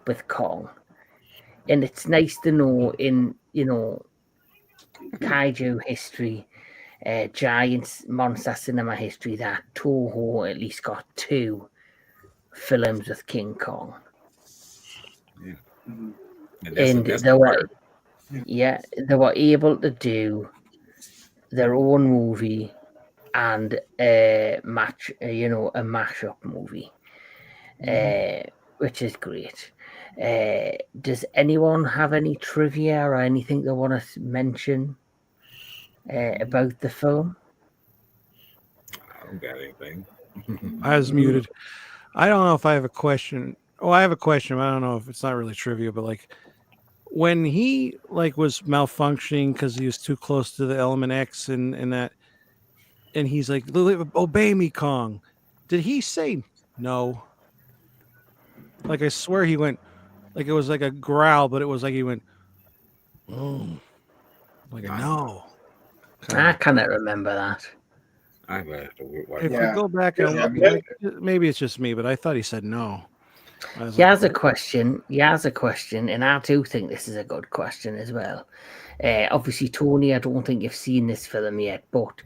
with Kong. And it's nice to know in, kaiju history, giant monster cinema history, that Toho at least got 2 films with King Kong. And that's the part. They were able to do their own movie and a mashup movie, which is great. Does anyone have any trivia or anything they want to mention about the film? I don't got anything. I was muted. I don't know if I have a question. Oh, I have a question. But I don't know if it's not really trivia, but like when he was malfunctioning because he was too close to the element X and that, and he's like, "Obey me, Kong." Did he say no? Like I swear he went, like it was like a growl, but it was like he went, "Oh," like a no. I cannot remember that. I have to watch If that. we go back, maybe it's just me, but I thought he said no. He has a question, and I do think this is a good question as well. Obviously, Tony, I don't think you've seen this film yet, but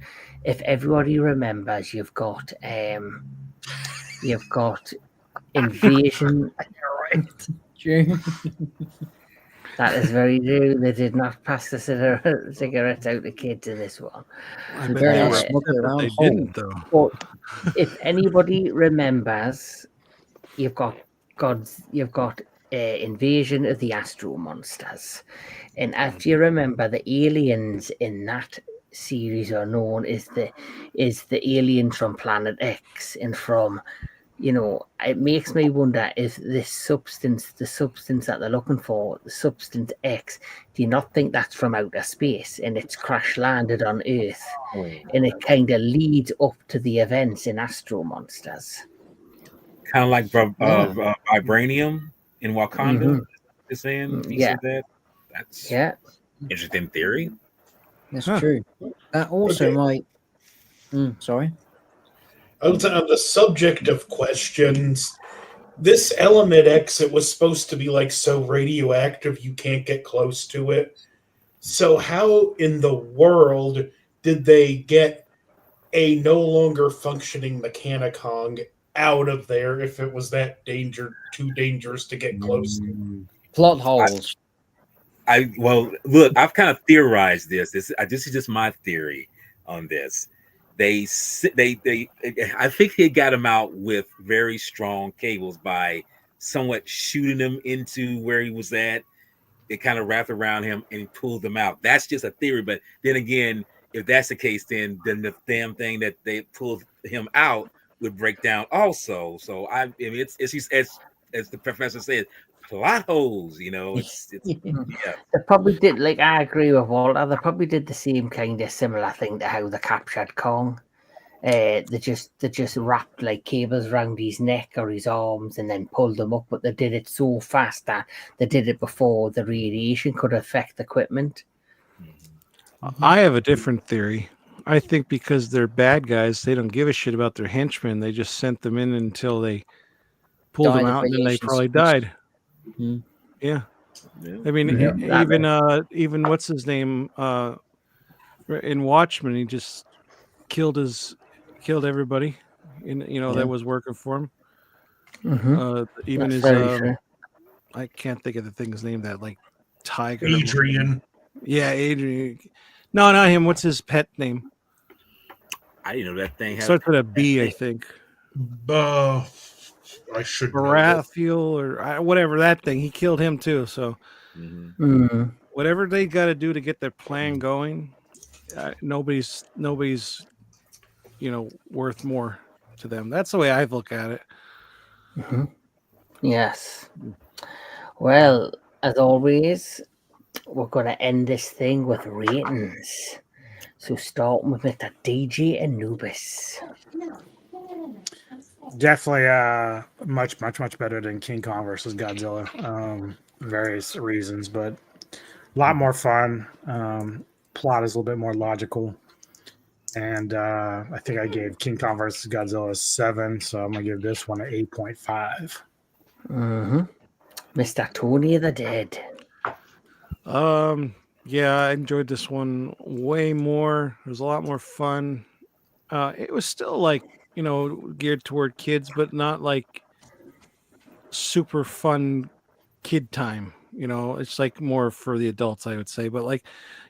if everybody remembers, you've got Invasion. True. That is very true. They did not pass the cigarettes out to kids in this one. I They bet better they not were smoke it around they home. didn't though. But if anybody remembers, you've got Invasion of the Astro Monsters, and if you remember, the aliens in that series are known as the aliens from Planet X and from. It makes me wonder if the substance that they're looking for, the substance X, do you not think that's from outer space and it's crash landed on Earth, and it kind of leads up to the events in Astro Monsters? Kind of like vibranium in Wakanda. Mhm. You're saying he Yeah. said that. That's interesting theory. That's true. That also might. Sorry. On the subject of questions, this element X, it was supposed to be like so radioactive you can't get close to it. So how in the world did they get a no longer functioning Mechani-Kong out of there if it was that too dangerous to get close to? Plot holes. Well, look, I've kind of theorized this. This is just my theory on this. I think they got him out with very strong cables by somewhat shooting him into where he was at. They kind of wrapped around him and pulled him out. That's just a theory, but then again, if that's the case, then the damn thing that they pulled him out would break down also. So I mean, it's just as the professor said, plot holes. You know, it's yeah. They probably did, like, I agree with Walter. They probably did the same kind of similar thing to how they captured Kong. They just wrapped like cables around his neck or his arms and then pulled them up. But they did it so fast that they did it before the radiation could affect the equipment. I have a different theory. I think because they're bad guys, they don't give a shit about their henchmen. They just sent them in until they pulled them Died of out, and then they radiation probably sickness. died. Hmm. Yeah. I mean, Yeah, even what's his name in Watchmen, he just killed everybody, that was working for him. Even That's his very true. I can't think of the thing's name, that like tiger. Adrian. Yeah, Adrian. No, not him. What's his pet name? I didn't know that thing had. Starts with a B, I think. I should know. Baratheon or whatever, that thing. He killed him too. So whatever they got to do to get their plan going, nobody's worth more to them. That's the way I look at it. Yes. Well, as always, we're going to end this thing with ratings. So starting with Mr. DJ Anubis. Definitely much better than King Kong versus Godzilla. Various reasons, but a lot more fun. Plot is a little bit more logical. And I think I gave King Kong versus Godzilla a 7, so I'm going to give this one an 8.5. Mr. Tony the Dead. Yeah, I enjoyed this one way more. It was a lot more fun. It was still like, geared toward kids, but not like super fun kid time. It's like more for the adults, I would say. But like,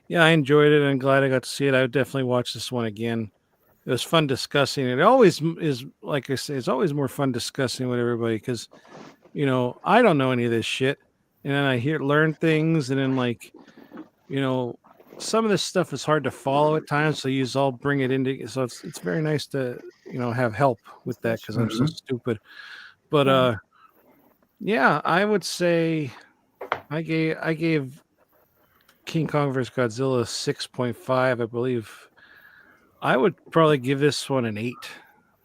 yeah, I enjoyed it. I'm glad I got to see it. I would definitely watch this one again. It was fun discussing it. It always is, like I say, it's always more fun discussing with everybody because, I don't know any of this shit. And then I learn things, and then like, some of this stuff is hard to follow at times. So you all bring it into, so it's very nice to, have help with that because I'm so stupid. But yeah, I would say I gave King Kong vs. Godzilla 6.5, I believe. I would probably give this one an 8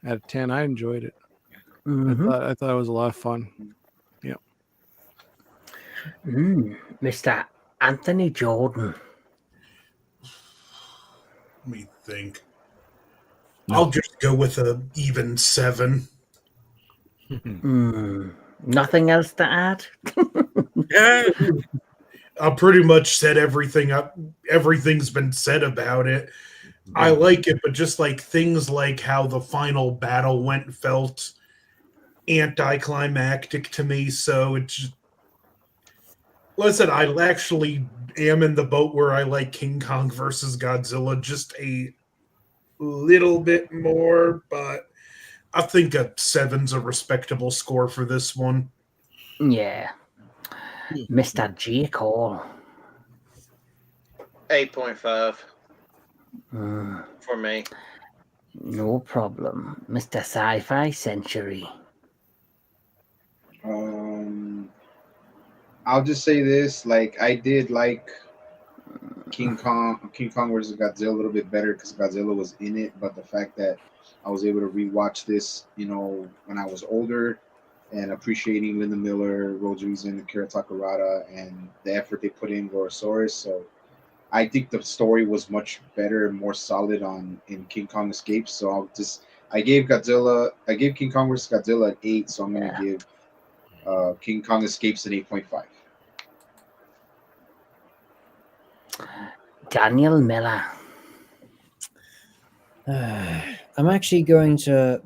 out of 10. I enjoyed it. I thought it was a lot of fun. Yeah. Mr. Anthony Jordan. Let me think. I'll just go with a even 7. Nothing else to add? I pretty much said everything up. Everything's been said about it. I like it, but just like things like how the final battle went felt anticlimactic to me. So it's, listen, I actually am in the boat where I like King Kong versus Godzilla just a little bit more, but I think a 7's a respectable score for this one. Yeah. Mr. J. Cole. 8.5 for me. No problem. Mr. Sci-Fi Century. I'll just say this: like, I did like King Kong versus Godzilla a little bit better because Godzilla was in it, but the fact that I was able to rewatch this, when I was older, and appreciating Linda Miller, Rhodes Reason, Akira Takarada, and the effort they put in Gorosaurus. So I think the story was much better and more solid in King Kong Escapes. So I gave King Kong vs. Godzilla an 8. So I'm gonna give King Kong escapes an 8.5. Daniel Miller. I'm actually going to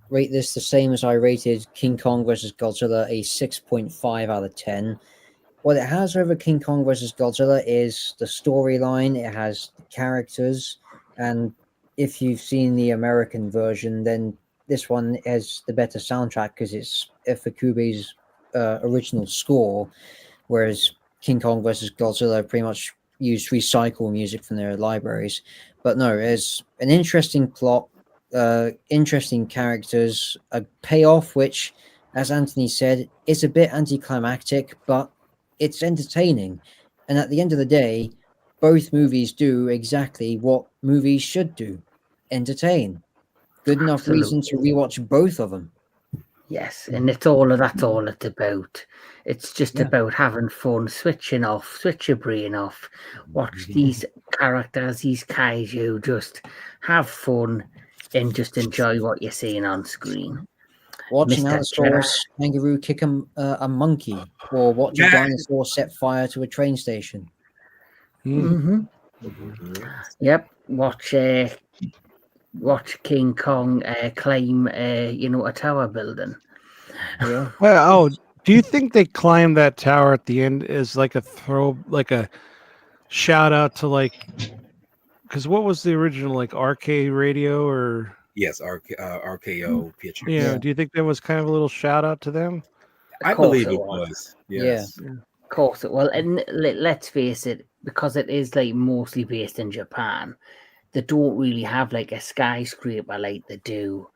rate this the same as I rated King Kong versus Godzilla, a 6.5 out of 10. What it has over King Kong versus Godzilla is the storyline, it has the characters, and if you've seen the American version, then this one has the better soundtrack because it's Ifukube's original score, whereas King Kong versus Godzilla pretty much used recycle music from their libraries. But no, it's an interesting plot, interesting characters, a payoff which, as Anthony said, is a bit anticlimactic, but it's entertaining. And at the end of the day, both movies do exactly what movies should do: entertain. Good enough reason to rewatch both of them. Yes, and that's all it's about. It's just about having fun, switching off, switch your brain off, watch these characters, these kaiju, just have fun and just enjoy what you're seeing on screen. Watching Mr. Allosaurus kangaroo kick a monkey, or watch a dinosaur set fire to a train station. Yep, watch King Kong climb, a tower building. Yeah. Well, do you think they climbed that tower at the end as like a shout out to because what was the original RK radio or? Yes, RKO picture. Yeah. Do you think there was kind of a little shout out to them? I believe it was. Yes. Yeah. Of course it will. And let's face it, because it is mostly based in Japan, they don't really have a skyscraper like they do.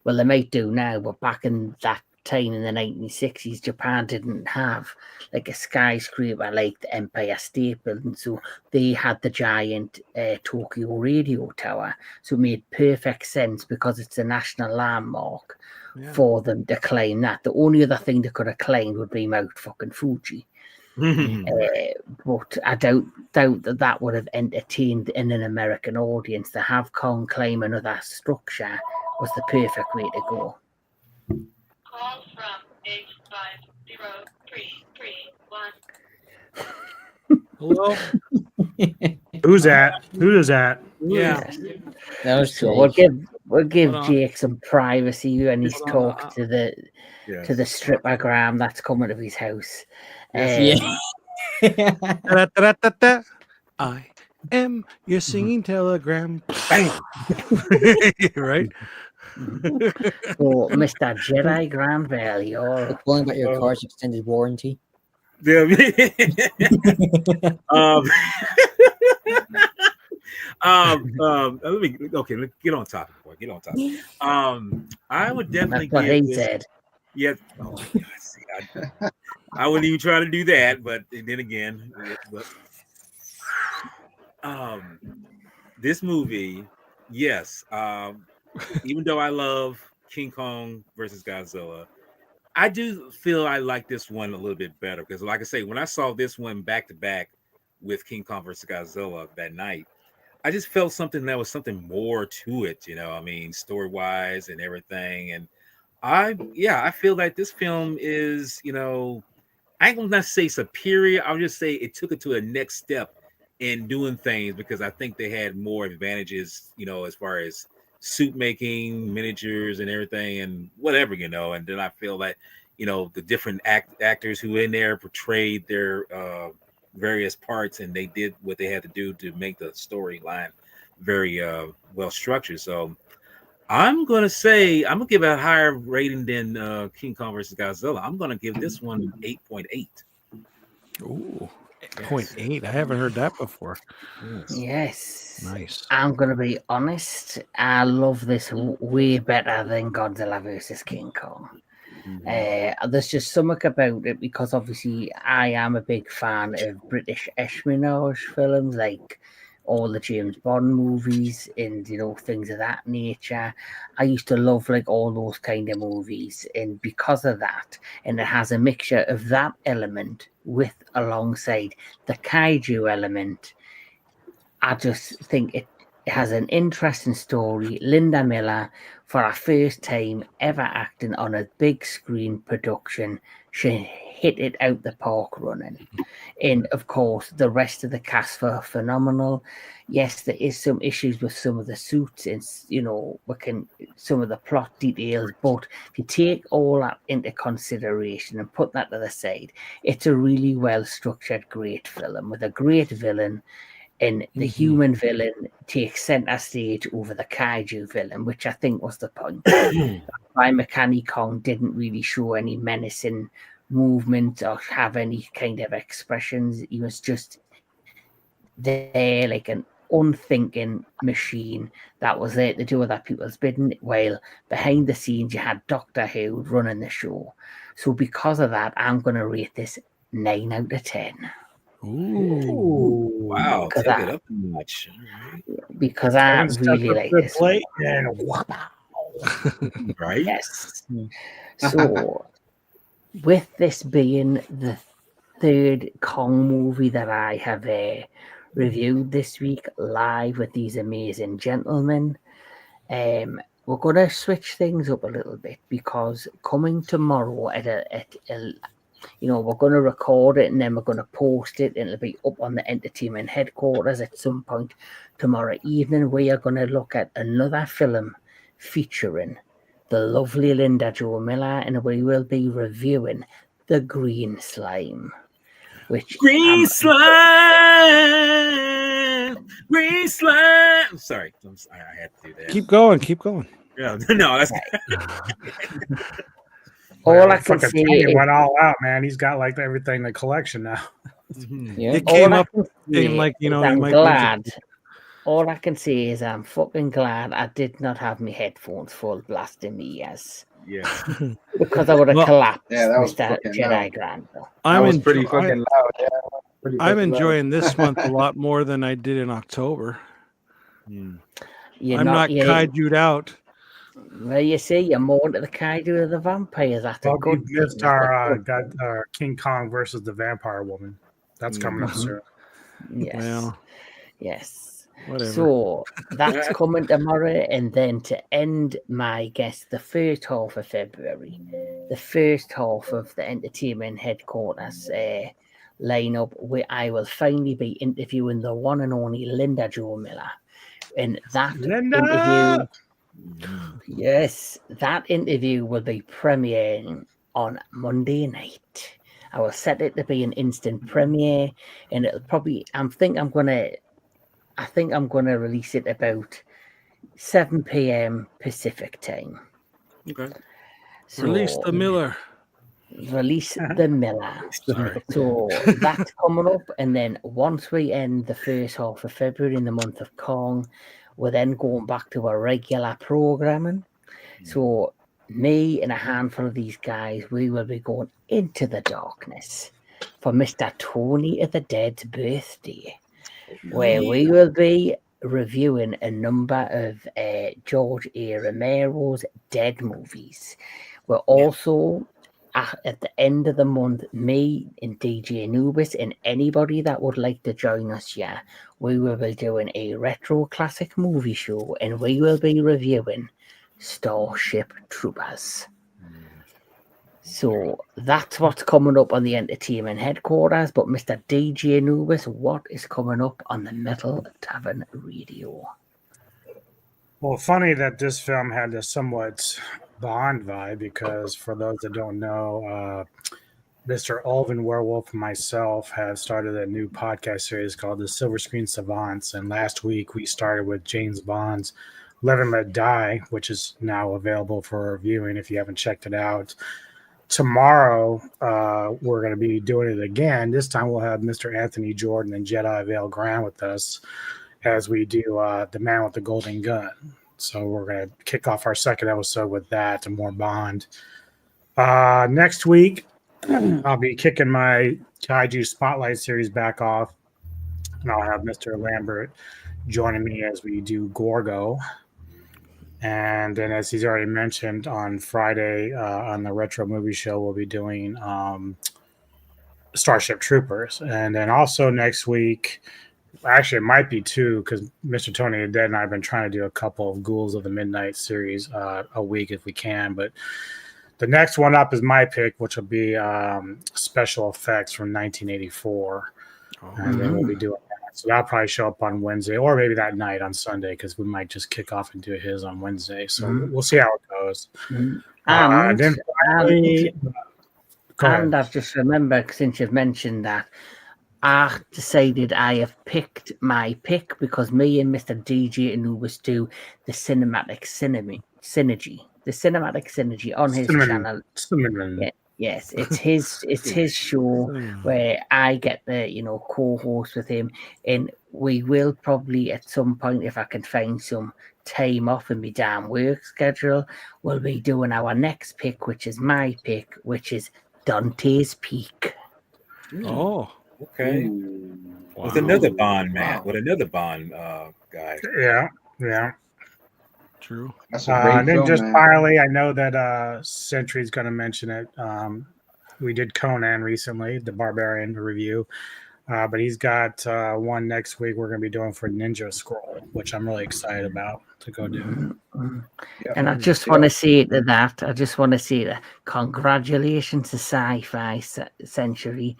Well, they might do now, but back in that time in the 1960s, Japan didn't have a skyscraper like the Empire State Building. So they had the giant Tokyo radio tower. So it made perfect sense because it's a national landmark for them to climb that. The only other thing they could have climbed would be Mount fucking Fuji. But I doubt that would have entertained in an American audience. To have Kong climb another structure was the perfect way to go. Call from 8503331. Hello? Who's that? Who is that? Yeah. That was So Jake. we'll give Jake some privacy when he's talked to the strippergram that's coming to his house. Da-da-da-da-da. I am your singing telegram. Bang! Right? So, Mr. Jedi Granville, you're calling about your car's extended warranty. Let me let's get on topic, boy. Get on topic. I would definitely that's what give he this. said. Yeah. Oh my God. See, I wouldn't even try to do that, but then again, this movie, yes. Even though I love King Kong versus Godzilla, I do feel I like this one a little bit better because, like I say, when I saw this one back to back with King Kong versus Godzilla that night, I just felt something more to it, I mean, story wise and everything. And I feel like this film is, I ain't gonna say superior. I'll just say it took it to a next step in doing things because I think they had more advantages, as far as suit making, miniatures, and everything, and whatever, And then I feel that, the different actors who in there portrayed their various parts, and they did what they had to do to make the storyline very well structured. So I'm gonna give it a higher rating than King Kong versus Godzilla. I'm gonna give this one 8.8. Ooh, 8.8. I haven't heard that before. Yes. Nice. I'm gonna be honest. I love this way better than Godzilla versus King Kong. There's just something about it because obviously I am a big fan of British espionage films, like all the James Bond movies and things of that nature. I used to love all those kind of movies, and because of that, and it has a mixture of that element alongside the kaiju element, I just think it It has an interesting story. Linda Miller, for her first time ever acting on a big screen production, she hit it out the park running. And of course, the rest of the cast were phenomenal. Yes, there is some issues with some of the suits and some of the plot details, but if you take all that into consideration and put that to the side, it's a really well structured, great film with a great villain. And the human villain takes center stage over the kaiju villain, which I think was the point. Why Mechani-Kong didn't really show any menacing movement or have any kind of expressions. He was just there like an unthinking machine that was there to do other people's bidding, while behind the scenes you had Doctor Who running the show. So because of that, I'm going to rate this 9 out of 10. Ooh. Wow, Because take it up a notch. All right. because I Kevin stepped really up like to the this. plate and wow. Right? Yes. So, with this being the third Kong movie that I have reviewed this week live with these amazing gentlemen, we're going to switch things up a little bit because coming tomorrow we're going to record it and then we're going to post it and it'll be up on the entertainment headquarters at some point tomorrow evening. We are going to look at another film featuring the lovely Linda Jo Miller, and we will be reviewing The Green Slime. Green slime! Green slime! Sorry, I had to do that. Keep going. Yeah, no, that's all I can Fucking say Tony is, went all out, man. He's got like everything in the collection now. Yeah. It came all I up can saying say like, is he I'm might glad. All I can say is I'm fucking glad I did not have my headphones full blasting me ears. yeah. Because I would have Well, collapsed, Yeah, that was Mr. fucking Jedi loud. Grandpa. That was pretty fucking loud. Yeah, pretty I'm fucking loud. enjoying this month a lot more than I did in October. You're I'm not you're- kaiju'd out. Well, you see, you're more into the kaiju of the vampires. That's a Well, good we missed thing. That's a our good King Kong versus the Vampire Woman. That's coming up soon. thing. Yes. Well, Yes. whatever. So that's coming tomorrow, and then to end my guess, the first half of February, the first half of the entertainment headquarters lineup, where I will finally be interviewing the one and only Linda Jo Miller, and that interview. Yes, that interview will be premiering on Monday night. I will set it to be an instant premiere, and it'll probably. I think I'm gonna release it about 7 p.m. Pacific time. Okay. So Release the Miller. Release the Miller. Sorry. So that's coming up, and then once we end the first half of February in the month of Kong, we're then going back to our regular programming. So me and a handful of these guys, we will be going into the darkness for Mr. Tony of the Dead's birthday, where we will be reviewing a number of George A. Romero's Dead movies. We're also at the end of the month, me and DJ Anubis and anybody that would like to join us here, we will be doing a retro classic movie show, and we will be reviewing Starship Troopers. So that's what's coming up on the entertainment headquarters. But Mr. DJ Anubis, what is coming up on the Metal Tavern Radio? Well, funny that this film had a somewhat Bond vibe, because for those that don't know, Mr. Alvin Werewolf and myself have started a new podcast series called the Silver Screen Savants. And last week we started with James Bond's Live and Let Die, which is now available for viewing if you haven't checked it out. Tomorrow, we're going to be doing it again. This time we'll have Mr. Anthony Jordan and Jedi Vale Grant with us as we do The Man with the Golden Gun. So we're going to kick off our second episode with that and more Bond. Next week, I'll be kicking my Kaiju Spotlight series back off, and I'll have Mr. Lambert joining me as we do Gorgo. And then, as he's already mentioned, on Friday on the Retro Movie Show, we'll be doing Starship Troopers. And then also next week, Actually, it might be 2 because Mr. Tony and Dead and I have been trying to do a couple of Ghouls of the Midnight series a week if we can. But the next one up is my pick, which will be special effects from 1984. And then we'll be doing that. So that'll probably show up on Wednesday or maybe that night on Sunday because we might just kick off and do his on Wednesday. So we'll see how it goes. And, then finally, and I've just remembered since you've mentioned that, I decided I have picked my pick because me and Mr. DJ Anubis do the cinematic synergy. The cinematic synergy on his channel. Yeah, yes, it's his show where I get the co-host with him, and we will probably at some point, if I can find some time off in my damn work schedule, we'll be doing our next pick, which is my pick, which is Dante's Peak. Oh, okay. Wow. With another Bond man, with another Bond guy. Yeah. True. That's a great and then film, just man. finally, I know that Sentry's going to mention it. We did Conan recently, the Barbarian review, but he's got one next week we're going to be doing for Ninja Scroll, which I'm really excited about to go do. And I just want to say that congratulations to Sci-Fi Century,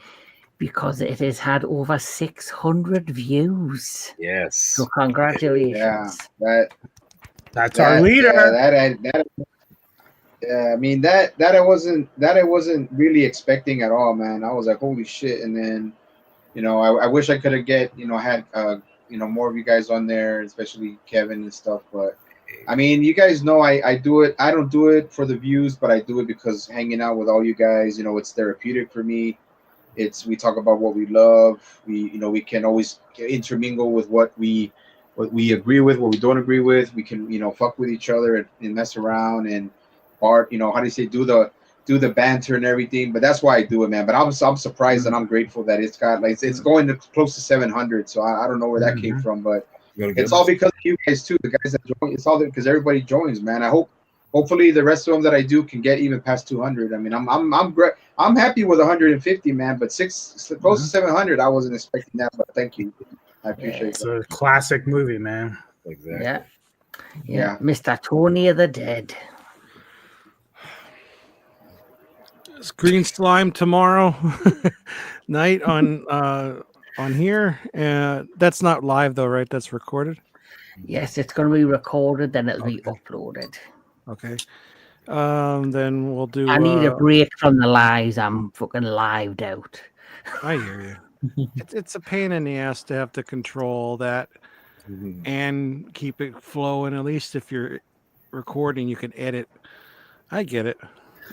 because it has had over 600 views. Yes. So congratulations. Yeah, That's our leader. I mean that I wasn't really expecting at all, man. I was like, holy shit! And then, I wish I could have had more of you guys on there, especially Kevin and stuff. But I mean, you guys know I do it. I don't do it for the views, but I do it because hanging out with all you guys, it's therapeutic for me. We talk about what we love. We can always intermingle with what we agree with, what we don't agree with. We can fuck with each other and mess around and how do you say, do the banter and everything. But that's why I do it, man. But I'm surprised and I'm grateful that it's got it's going to close to 700. So I don't know where that came from, but it's all because of you guys too, the guys that join. It's all because everybody joins, man. Hopefully the rest of them that I do can get even past 200. I mean, I'm happy with 150, man, but close to 700, I wasn't expecting that, but thank you. I appreciate it. It's a classic movie, man. Exactly. Yeah. Mr. Tony of the Dead. It's Green Slime tomorrow night on here. That's not live though, right? That's recorded. Yes, it's going to be recorded, then it'll be uploaded. Okay. Then we'll do. I need a break from the lives. I'm fucking lived out. I hear you. It's a pain in the ass to have to control that and keep it flowing. At least if you're recording, you can edit. I get it.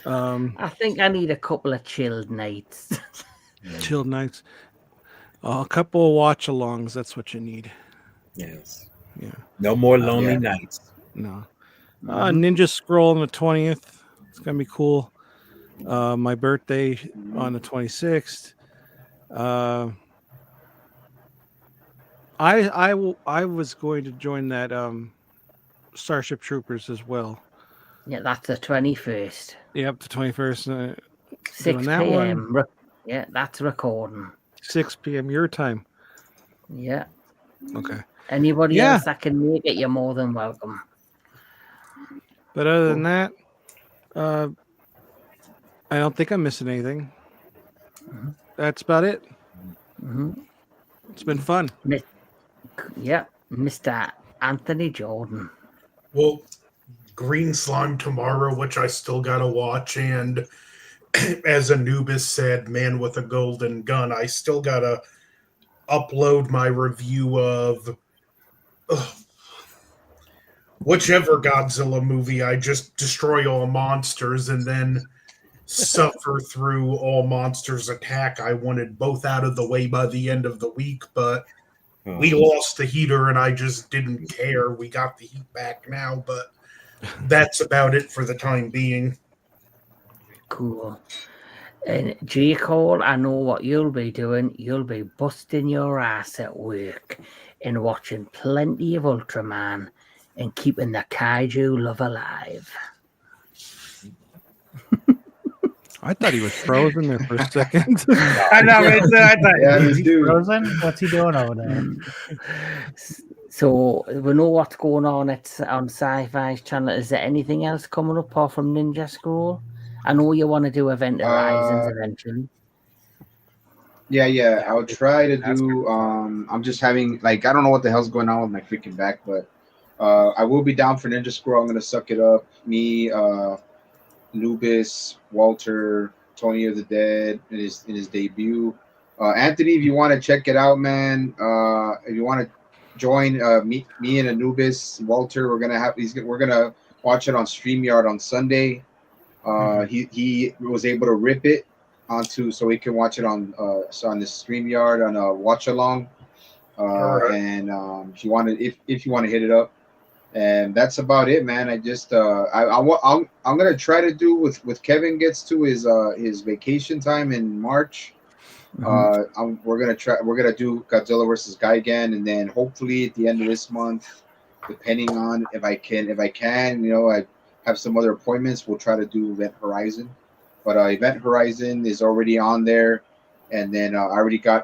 I think I need a couple of chilled nights. Chilled nights. A couple of watch-alongs. That's what you need. Yes. Yeah. No more lonely nights. No. Ninja Scroll on the 20th. It's gonna be cool. My birthday on the 26th. I was going to join that Starship Troopers as well. Yeah, that's the 21st. Yep, the 21st. 6 p.m. Yeah, that's recording. 6 p.m. your time. Yeah. Okay. Anybody else that can make it, you're more than welcome. But other than that, I don't think I'm missing anything. That's about it. It's been fun. Yeah, Mr. Anthony Jordan. Well, Green Slime tomorrow, which I still gotta watch, and as Anubis said, Man with a Golden Gun, I still gotta upload my review of whichever Godzilla movie. I just destroy all monsters and then suffer through all monsters attack. I wanted both out of the way by the end of the week, but we lost the heater and I just didn't care. We got the heat back now, but that's about it for the time being. Cool. And J. Cole, I know what you'll be doing. You'll be busting your ass at work and watching plenty of Ultraman and keeping the kaiju love alive. I thought he was frozen there for a second. I know. I thought, Yeah, is this he dude. frozen? What's he doing over there? So we know what's going on on Sci-Fi's channel. Is there anything else coming up apart from Ninja Scroll? I know you want to do Event Horizons eventually. Yeah. I'll try to That's do. I'm just having I don't know what the hell's going on with my freaking back, but I will be down for Ninja Scroll. I'm gonna suck it up. Me, Anubis, Walter, Tony of the Dead in his debut. Anthony, if you want to check it out, man. If you want to join me and Anubis, Walter, we're gonna watch it on StreamYard on Sunday. He was able to rip it onto so we can watch it on the StreamYard on a watch along. And if you want to hit it up. And that's about it, man. I just I'm gonna try to do with Kevin gets to his vacation time in March. We're gonna do Godzilla versus Gigan, and then hopefully at the end of this month, depending on if I can, I have some other appointments. We'll try to do Event Horizon, but Event Horizon is already on there, and then I already got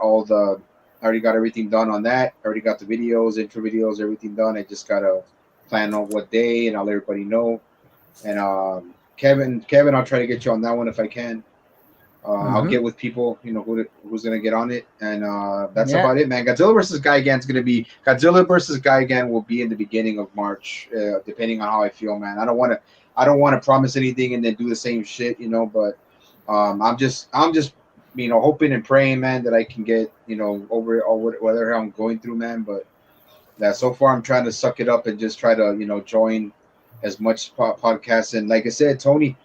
everything done on that. I already got the videos, intro videos, everything done. I just gotta plan on what day, and I'll let everybody know. And Kevin, I'll try to get you on that one if I can. I'll get with people, who's gonna get on it, and that's about it, man. Godzilla versus Gigan will be in the beginning of March, depending on how I feel, man. I don't want to promise anything and then do the same shit, but I'm just hoping and praying, man, that I can get over all whatever I'm going through, man. But so far I'm trying to suck it up and just try to join as much podcasts. And like I said, Tony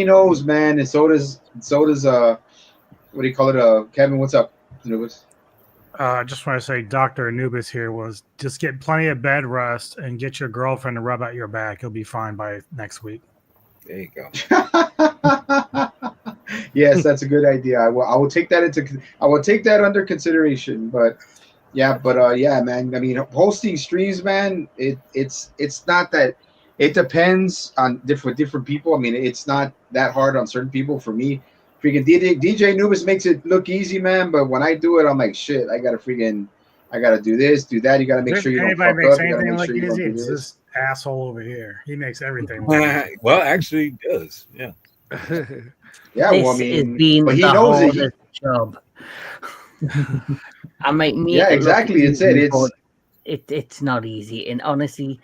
knows, man, and so does what do you call it, Kevin? What's up, Anubis? I just want to say Dr. Anubis here was just get plenty of bed rest and get your girlfriend to rub out your back. You'll be fine by next week. There you go. Yes, that's a good idea. I will take that under consideration. But yeah, man. I mean, hosting streams, man. It's not that. It depends on different people. I mean, it's not that hard on certain people. For me, freaking DJ Anubis makes it look easy, man. But when I do it, I'm like, shit. I gotta do this, do that. You gotta make sure you don't fuck up. You gotta make sure you don't do this. this. Asshole over here. He makes everything look easy. Well, actually, he does. Yeah. Yeah. Well, I mean, but he the knows it. hardest job. I might make Yeah, it exactly. look It's it. easy, It's but it's not easy. And honestly,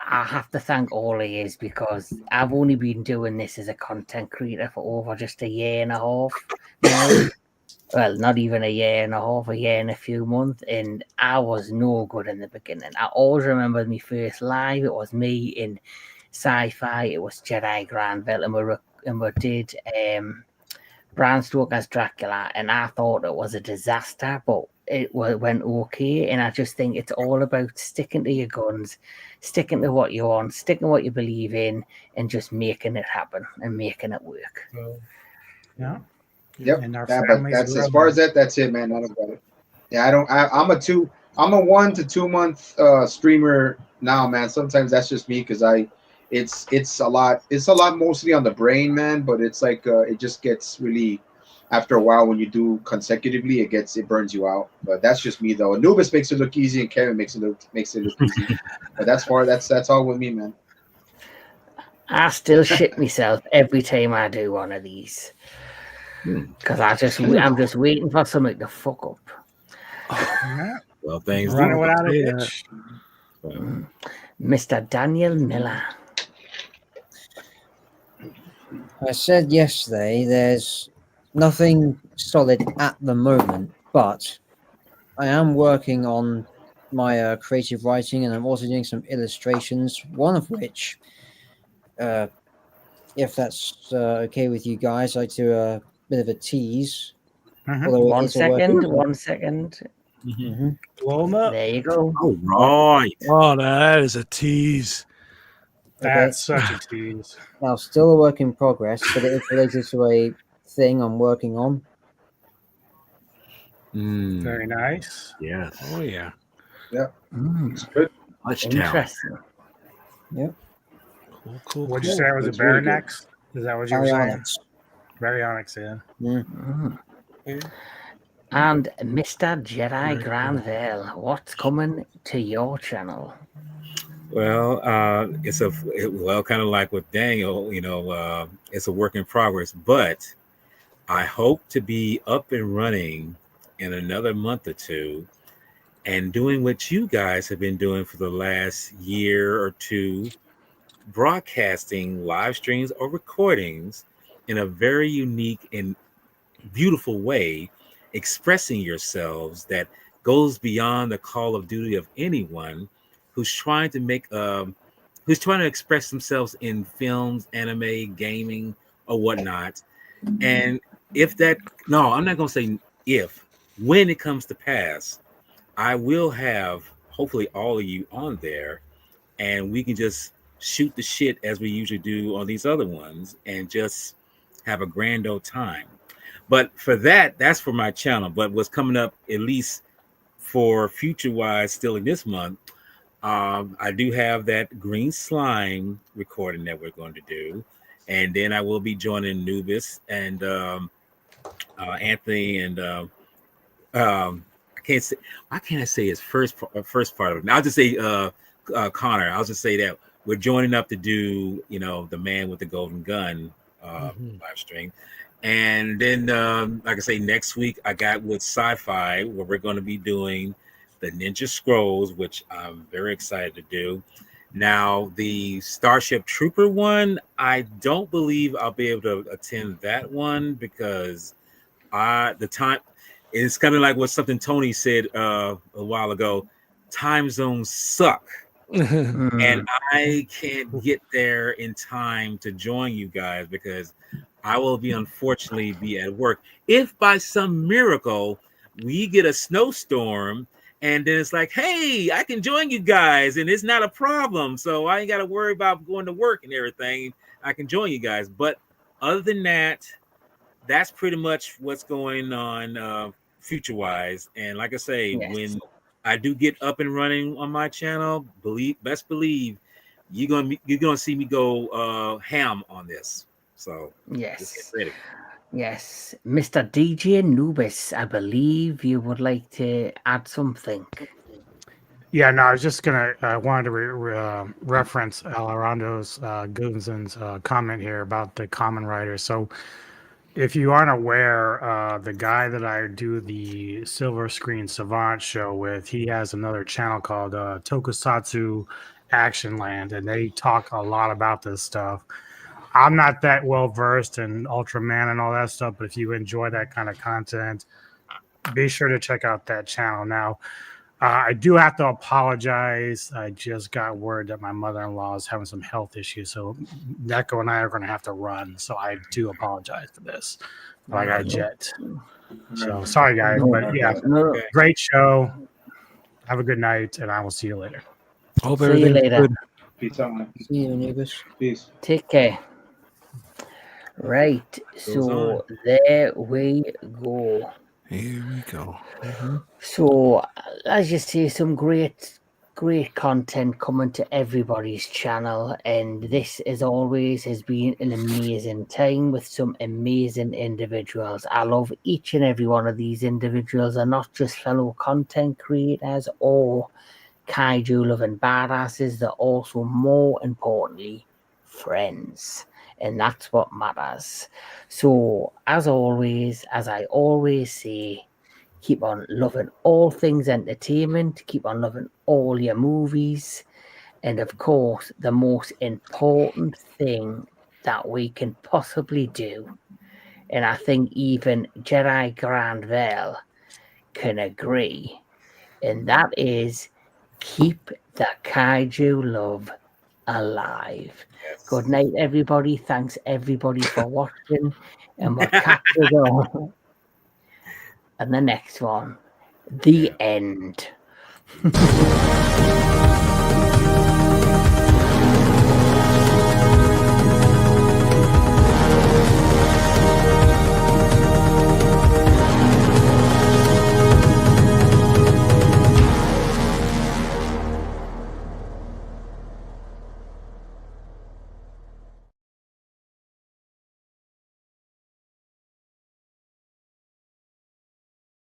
I have to thank all of you because I've only been doing this as a content creator for over just a year and a half now. Well, not even a year and a half, a year and a few months, and I was no good in the beginning. I always remember my first live. It was me in Sci-Fi. It was Jedi Grand Velle, and we did Bram Stoker's Dracula, and I thought it was a disaster, but it went okay. And I just think it's all about sticking to your guns, sticking to what you want, sticking to what you believe in, and just making it happen and making it work. Yeah. Yep. And our But families that's grow as far up. as that's it, man. Not about it. Yeah, I'm a 1 to 2 month streamer now, man. Sometimes that's just me because it's a lot mostly on the brain, man. But it's like it just gets really, after a while when you do consecutively, it burns you out. But that's just me though. Anubis makes it look easy and Kevin makes it look easy. But that's all with me, man. I still shit myself every time I do one of these. Because I'm just waiting for something to fuck up. Yeah. Well, things Running do. without a Yeah. hitch. Mr. Daniel Miller. I said yesterday there's nothing solid at the moment, but I am working on my creative writing, and I'm also doing some illustrations, one of which, if that's okay with you guys, I do a bit of a tease. Mhm. Although it One is a work second. in- One second. Mhm. Blow them up. There you go. All right. Oh, that is a tease. Okay. That's such a tease. Now, still a work in progress, but it is related to a thing I'm working on. Very nice. Yes. Oh yeah. It's good. Much talent. Interesting. Yep. Cool. What'd you say? Was it That's really good. Baronex? Is that what you were saying? Baryonyx. Baryonyx, yeah. Mm. Yeah. And Mr. Jedi Granville, what's coming to your channel? Well, kind of like with Daniel, it's a work in progress, but I hope to be up and running in another month or two and doing what you guys have been doing for the last year or two, broadcasting live streams or recordings in a very unique and beautiful way, expressing yourselves that goes beyond the call of duty of anyone who's trying to who's trying to express themselves in films, anime, gaming, or whatnot. And if that, no, I'm not going to say if, when it comes to pass, I will have hopefully all of you on there, and we can just shoot the shit as we usually do on these other ones and just have a grand old time. But for that's for my channel. But what's coming up, at least for future wise, still in this month, I do have that green slime recording that we're going to do, and then I will be joining Anubis and Anthony and I can't say. Why can't I say his first part of it? I'll just say Connor. I'll just say that we're joining up to do the man with the golden gun live stream. And then, like I say, next week I got with Sci-Fi where we're going to be doing the Ninja Scrolls, which I'm very excited to do. Now, the Starship Trooper one, I don't believe I'll be able to attend that one because the time it's kind of like what something Tony said a while ago. Time zones suck. And I can't get there in time to join you guys because I will unfortunately be at work. If by some miracle we get a snowstorm and then it's like, hey, I can join you guys and it's not a problem. So I ain't got to worry about going to work and everything. I can join you guys. But other than that, that's pretty much what's going on future-wise. And like I say, when I do get up and running on my channel, best believe you're gonna see me go ham on this. So just get ready. Yes, Mr. DJ Anubis, I believe you would like to add something. Yeah, no, I was just I wanted to reference Alarando's Gunzen's comment here about the Common Rider. So, if you aren't aware, the guy that I do the Silver Screen Savant show with, he has another channel called Tokusatsu Action Land, and they talk a lot about this stuff. I'm not that well versed in Ultraman and all that stuff, but if you enjoy that kind of content, be sure to check out that channel. Now, I do have to apologize. I just got word that my mother-in-law is having some health issues, so Neko and I are going to have to run. So I do apologize for this. But I got a jet. So sorry, guys. But yeah, great show. Have a good night, and I will see you later. Hope See you everything's later. good. Peace out, man. See you, Anubis. Peace. Take care. Right, so there we go. Here we go. So, as you see, some great content coming to everybody's channel, and this, as always, has been an amazing time with some amazing individuals. I love each and every one of these individuals. Are not just fellow content creators or kaiju loving badasses, they're also, more importantly, friends. And that's what matters. So, as always, as I always say, keep on loving all things entertainment, keep on loving all your movies, and of course, the most important thing that we can possibly do, and I think even Jedi Granville can agree, and that is keep the kaiju love alive. Good night, everybody. Thanks, everybody, for watching. And we'll catch you all in the next one. The end.